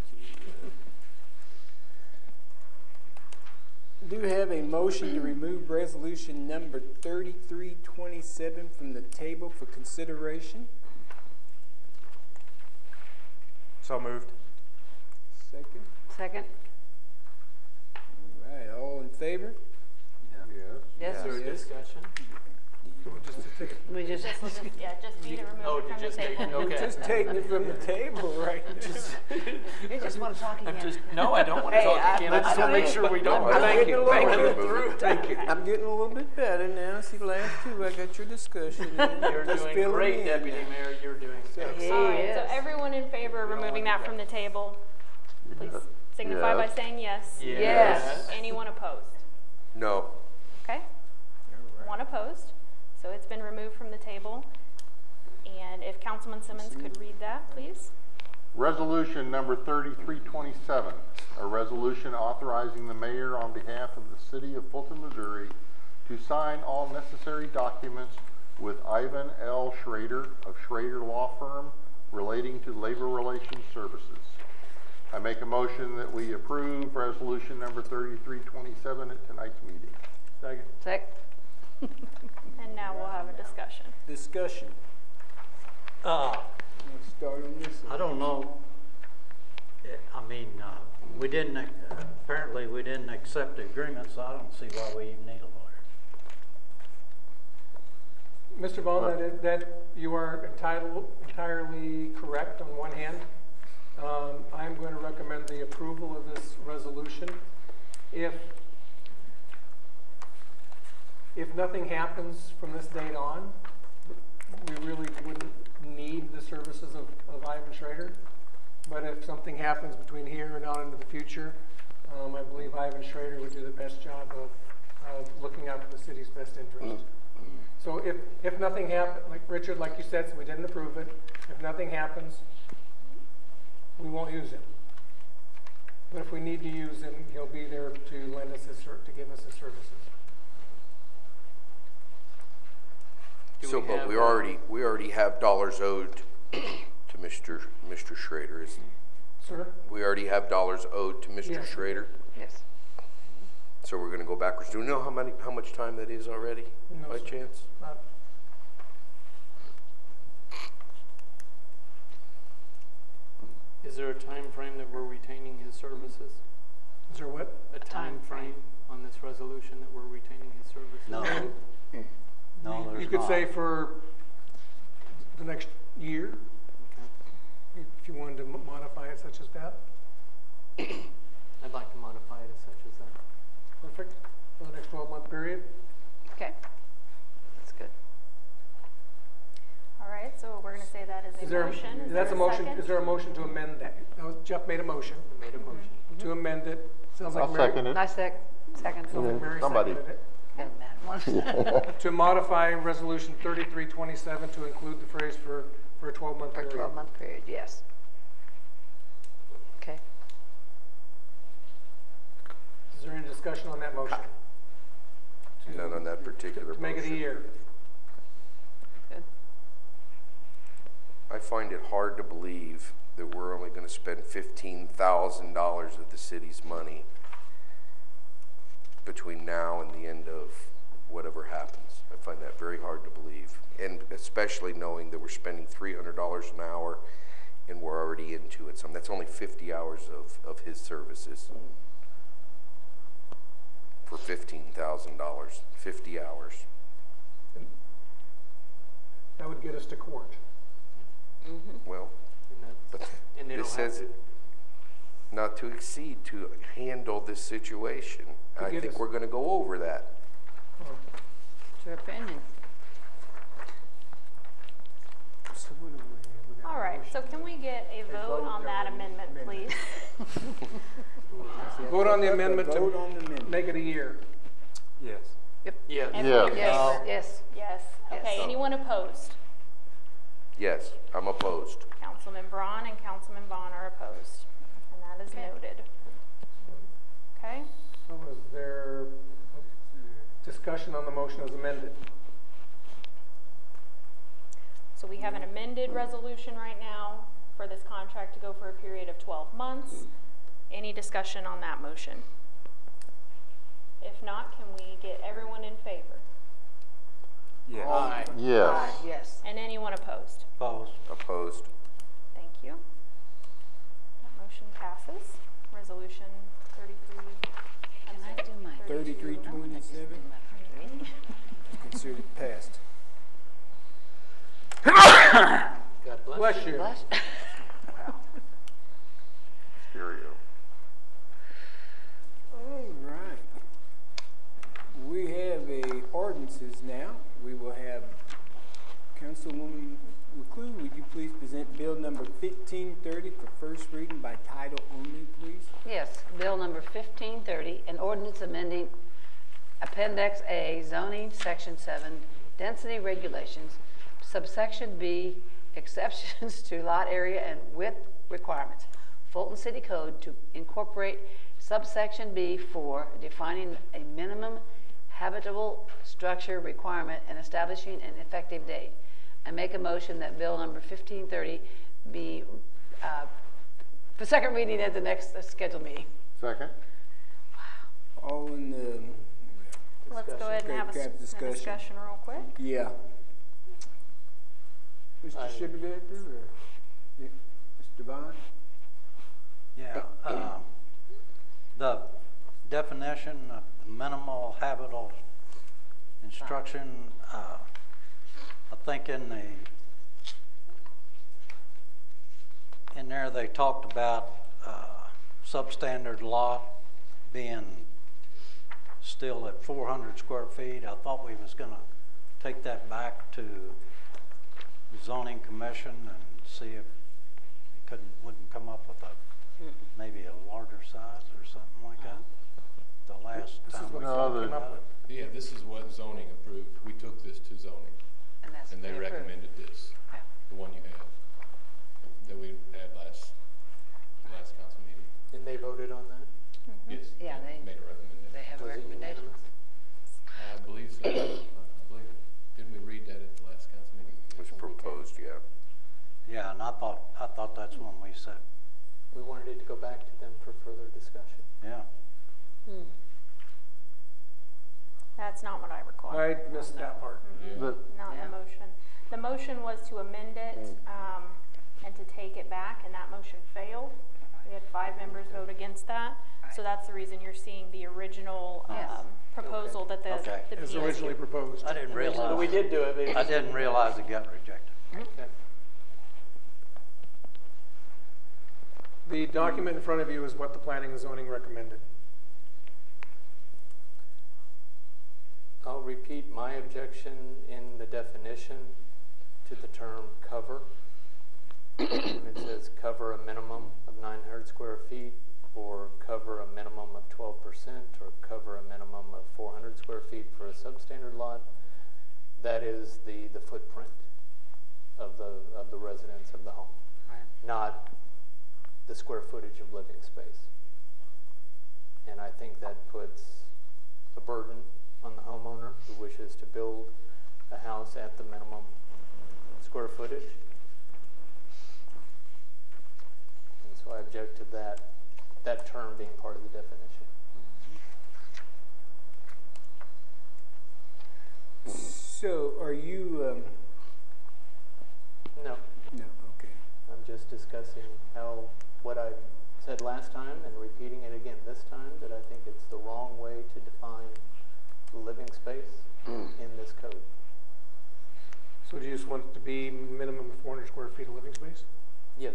to... Do have a motion to remove resolution number 3327 from the table for consideration. So moved. Second. Second? All right, all in favor? Yes. Is there a discussion? We just, Just be to remove Oh, it from the just take table. it, okay. Just taking it from the table right now. you just want to talk again. No, I don't want to talk again. I just want to make sure we don't. Thank you. Thank you. I'm getting a little bit better now. See, last two, I got your discussion. You're Just doing filling great, in Deputy now. Mayor. You're doing excellent. All right, so everyone in favor of removing that from the table, please signify by saying yes. Yes. Anyone opposed? No. Okay. One opposed. So it's been removed from the table. And if Councilman Simmons could read that, please. Resolution number 3327, a resolution authorizing the mayor on behalf of the city of Fulton, Missouri to sign all necessary documents with Ivan L. Schrader of Schrader Law Firm relating to labor relations services. I make a motion that we approve resolution number 3327 at tonight's meeting. Second. And now we'll have a discussion. Discussion. Let's start on this. I don't know. I mean, we didn't, apparently we didn't accept the agreement, so I don't see why we even need a Mr. Vaughn, that you are entirely correct on one hand. I'm going to recommend the approval of this resolution. If nothing happens from this date on, we really wouldn't need the services of Ivan Schrader. But if something happens between here and out into the future, I believe Ivan Schrader would do the best job of looking out for the city's best interest. So if nothing happens, like Richard, like you said, so we didn't approve it, if nothing happens, we won't use him. But if we need to use him, he'll be there to lend us to give us his services. So, but we already have dollars owed to Mr. Schrader, isn't it? Sir? We already have dollars owed to Mr. Yes. Schrader. Yes. So we're going to go backwards. Do we know how much time that is already, No, by sir. chance? Is there a time frame that we're retaining his services? Is there what? A time frame on this resolution that we're retaining his services? No. No, there's You could not. say for the next year, Okay. if you wanted to modify it such as that. I'd like to modify it as such as that. Perfect. For the next 12-month period. Okay. That's good. All right, so we're going to say that is a motion. Is That's there a motion. second? Is there a motion to amend that? Jeff made a motion I made a motion. to amend it. Sounds like I'll Mary, second it. I second. sounds like Mary Somebody. seconded it. Doesn't matter. To modify resolution 3327 to include the phrase for a 12-month For a period. 12-month period, yes. Okay. Is there any discussion on that motion? None on that particular To make it a motion. year. Good. I find it hard to believe that we're only going to spend $15,000 of the city's money between now and the end of whatever happens. I find that very hard to believe, and especially knowing that we're spending $300 an hour and we're already into it. So that's only 50 hours of his services for $15,000, 50 hours. That would get us to court. Well, but And they this don't have says to. not to exceed to handle this situation. To I get think us- we're going to go over that. It's your opinion. So what do we have? We got All a right, motion. so can we get a vote on that amendment, please? Vote on the amendment Vote on the to amendment. make it a year. Yes. Yes. Everyone in Yes. favor? Yes. Yes. Okay, Yes. anyone opposed? Yes, I'm opposed. Councilman Braun and Councilman Vaughn are opposed, and that is Okay. noted. Okay? So is there discussion on the motion as amended? So we have an amended resolution right now for this contract to go for a period of 12 months. Any discussion on that motion? If not, can we get everyone in favor? Yes. Aye. Yes. Yes. And anyone opposed? Opposed. Opposed. Thank you. That motion passes. Resolution 33. Can I do my 3327 considered passed. God bless, Bless you. you. Bless? Stereo. All right. We have ordinances now. We will have Councilwoman McClue, would you please present bill number 1530 for first reading by title only, please? Yes, bill number 1530, an ordinance amending Appendix A zoning, Section 7, density regulations, subsection B, exceptions to lot area and width requirements, Fulton City Code to incorporate subsection B for defining a minimum habitable structure requirement and establishing an effective date. I make a motion that bill number 1530 be for second reading at the next scheduled meeting. Second? All in the, Let's go ahead and Okay, have a grab discussion real quick. yeah. Mr. Shibboleth or yeah, Mr. Devine? Yeah, the definition of minimal habitable instruction, I think in there they talked about substandard lot being still at 400 square feet. I thought we was going to take that back to zoning commission and see if it wouldn't come up with maybe a larger size or something like that. The last time we came up with. Yeah, this is what zoning approved. We took this to zoning. And they recommended this, the one you have, that we had last council meeting. And they voted on that? Yes. Yeah, they made a recommendation. They have a Was it recommendation. unanimous? I believe so. I believe, didn't we read that at the last council meeting? It was proposed, yeah. Yeah, and I thought that's when we said. We wanted it to go back to them for further discussion. Yeah. That's not what I recall. I missed that part. Not in the motion. The motion was to amend it and to take it back, and that motion failed. We had 5 members vote against that. So that's the reason you're seeing the original proposal that the As PS originally proposed. I didn't realize. But we did do it. I didn't realize it got rejected. Okay. The document in front of you is what the planning and zoning recommended. I'll repeat my objection in the definition to the term cover. It says cover a minimum of 900 square feet, or cover a minimum of 12%, or cover a minimum of 400 square feet for a substandard lot. That is the footprint of the residence of the home, not the square footage of living space. And I think that puts a burden on the homeowner who wishes to build a house at the minimum square footage. And so I object to that term being part of the definition. So are you, No, no, okay. I'm just discussing what I said last time and repeating it again this time, that I think it's the wrong way to define living space in this code. So do you just want it to be minimum of 400 square feet of living space? Yes.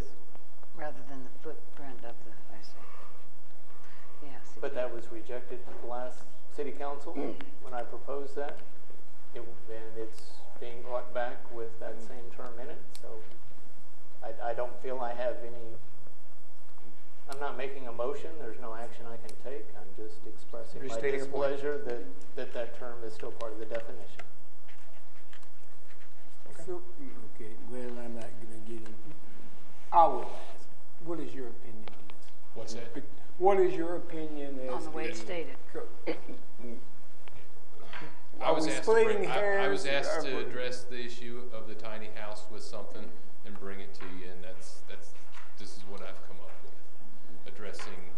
Rather than the footprint of the, I see. Yes. But that was rejected at the last city council when I proposed that. And it's being brought back with that same term in it. So I don't feel I have any, I'm not making a motion. There's no action I can take. I'm just expressing my displeasure that term is still part of the definition. So, okay, well, I'm not going to get in. I will ask, what is your opinion on this? What's that? What is your opinion as On the way it's stated. I was asked hairs, to address the issue of the tiny house with something and bring it to you, and this is what I've come up with, addressing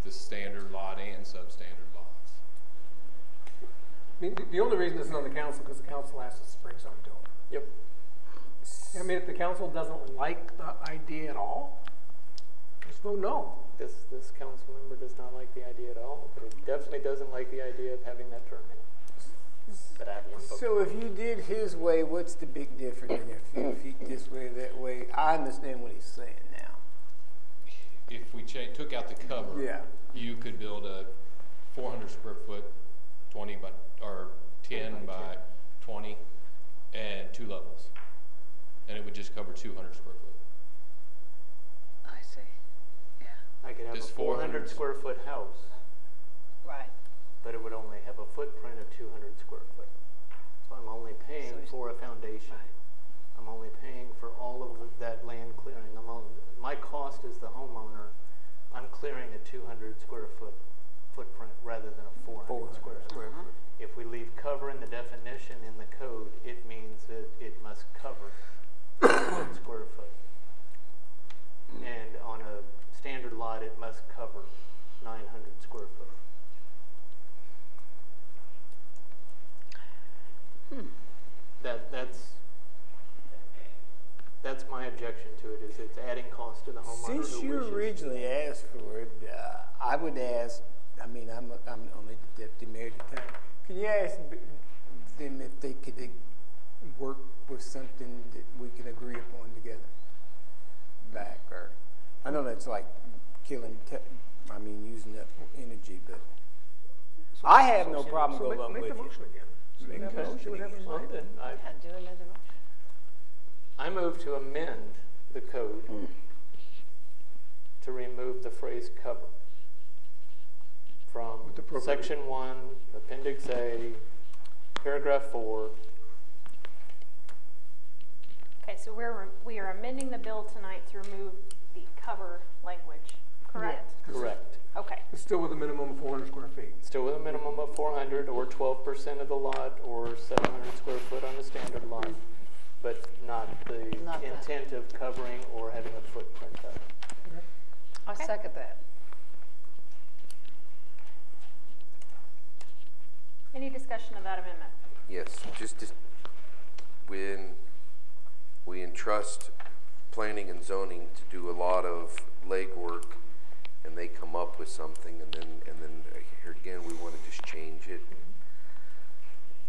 the standard lot and substandard lots. I mean, the only reason this is on the council because the council asked us to bring something to them. Yep. I mean, if the council doesn't like the idea at all, just vote no. This council member does not like the idea at all, but it definitely doesn't like the idea of having that term in it. But I have one vote. So if you did his way, what's the big difference in a few feet this way or that way? I understand what he's saying now. If we took out the cover, you could build a 400 square foot 10 by 20 and 2 levels, and it would just cover 200 square foot. I see. Yeah. I could have a 400 square foot house. Right. But it would only have a footprint of 200 square foot. So I'm only paying for a foundation. Right. I'm only paying for all of that land clearing. My cost as the homeowner, I'm clearing a 200 square foot footprint rather than a 400 square foot. If we leave cover in the definition in the code, it means that it must cover 200 square foot. And on a standard lot, it must cover 900 square foot. That's my objection to it. Is it's adding cost to the homeowner. Since you originally asked for it, I would ask. I mean, I'm only the deputy mayor at the time. Can you ask them if they could work with something that we can agree upon together. Back, or, I know that's like killing, using up energy, but I have no problem going along with Make the you. motion again. Make the motion again. Well, then Do another motion. I move to amend the code to remove the phrase cover from With appropriate- section 1, appendix A, paragraph 4. Okay, so we are amending the bill tonight to remove the cover language, correct? Correct. Okay, It's still with a minimum of 400 square feet. Still with a minimum of 400 or 12% of the lot or 700 square foot on the standard lot, but not the Not that. intent of covering or having a footprint of it. I Okay. second that. any discussion of that amendment? Yes, just when we entrust planning and zoning to do a lot of legwork and they come up with something and then here again we want to just change it.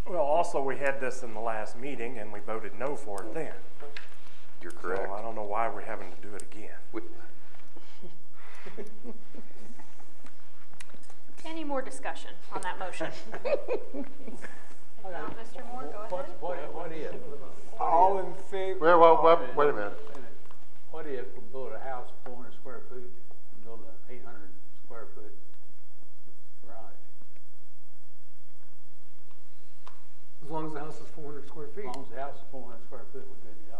Well, also, we had this in the last meeting, and we voted no for it then. You're correct. So I don't know why we're having to do it again. Any more discussion on that motion? Mr. Moore, go ahead. What if? All in favor? Well, wait a minute. What if we build a house 400 square feet and build an 800 square foot garage? As long as the house is 400 square feet. As long as the house is 400 square foot, we're good to go.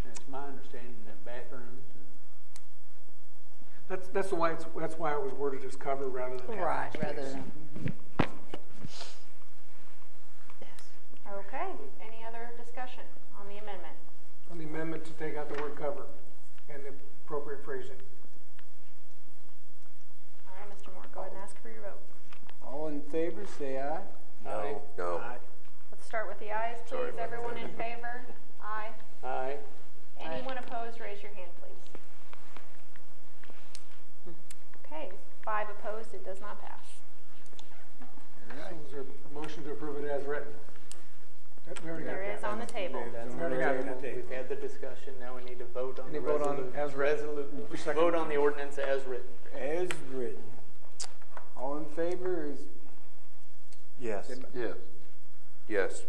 And it's my understanding that bathrooms and That's why it was worded as cover rather than Right, habitable rather space. than. Yes. Okay, any other discussion on the amendment? On the amendment to take out the word cover and the appropriate phrasing. All right, Mr. Moore, go ahead and ask for your vote. All in favor, say aye. No. No. Aye. Let's start with the ayes, Sorry please. about Everyone in favor? Aye. Aye. Anyone opposed, raise your hand, please. Okay, 5 opposed, it does not pass. So is there a motion to approve it as written? We already got There that. is on the table. That's We already got it. We've had the discussion, now we need to vote on Any the vote on resolution. as written? Second. Vote on the ordinance as written. As written. All in favor is Yes. Yes. Yes.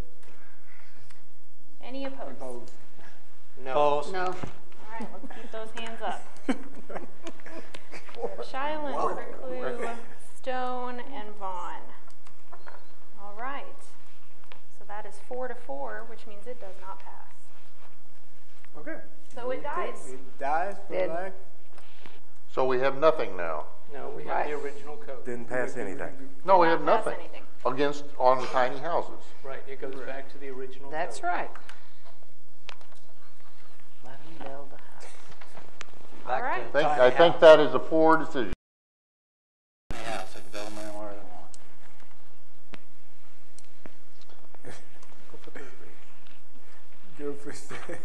Any opposed? opposed. No. No. All right, let's keep those hands up. Shilen, Reclue, Stone, and Vaughn. All right. So that is 4-4, which means it does not pass. Okay. So it dies. It dies for Dead. lack. So we have nothing now. No, we have the original code. Didn't pass anything. No, we Did have not pass nothing anything. against on the tiny houses. Right, it goes back to the original code. That's right. Let them build a house. All right. I think that is a poor decision. House, they can build them anywhere they want. Go for that.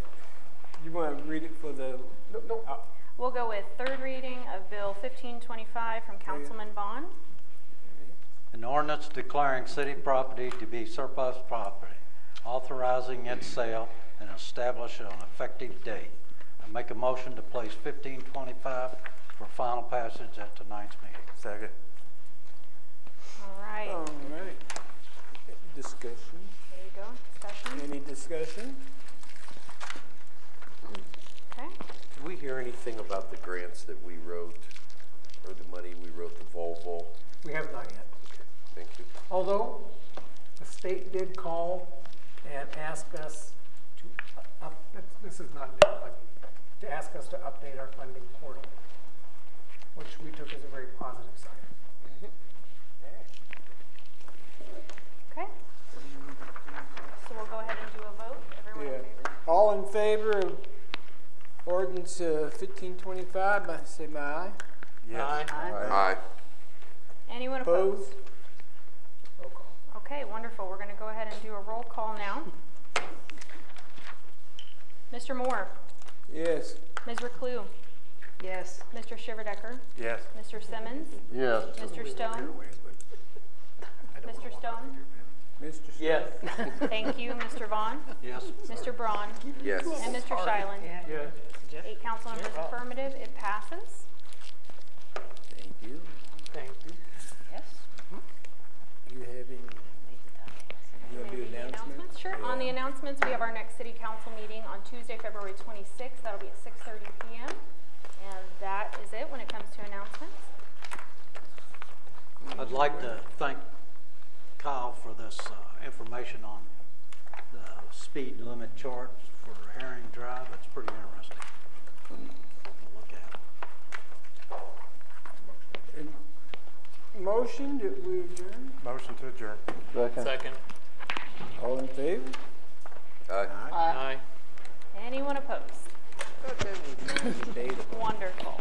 You want to read it for the? No. We'll go with third reading of Bill 1525 from Councilman Vaughn. An ordinance declaring city property to be surplus property, authorizing its sale and establishing an effective date. I make a motion to place 1525 for final passage at tonight's meeting. Second. All right. All right. Discussion. There you go. Discussion. Any discussion? Okay. Did we hear anything about the grants that we wrote, or the money we wrote the Volvo? We have not yet. Okay, thank you. Although the state did call and ask us to, this is not new, but to ask us to update our funding portal, which we took as a very positive sign. Okay. So we'll go ahead and do a vote. Everyone in favor? All in favor of ordinance 1525, say my aye. Yes. Aye. Aye. Anyone opposed? Opposed? Roll call. Okay, wonderful. We're going to go ahead and do a roll call now. Mr. Moore, Yes. Ms. Reclue, Yes. Mr. Shiverdecker, Yes. Mr. Simmons, Yes. Mr. Stone, Mr. Stone? Mr. Yes. Thank you, Mr. Vaughn. Yes. Mr. Braun. Yes. And Mr. Schuylen. Yes. 8 council members affirmative, it passes. Thank you. Thank you. Yes. You have any, you want to do announcements? Sure. Yeah. On the announcements, we have our next city council meeting on Tuesday, February 26th. That'll be at 6:30 p.m. And that is it when it comes to announcements. I'd like to thank Kyle for this information on the speed limit chart for Herring Drive. It's pretty interesting to look at. Motion that we adjourn? Motion to adjourn. Second. All in favor? Aye. Aye. Anyone opposed? Wonderful.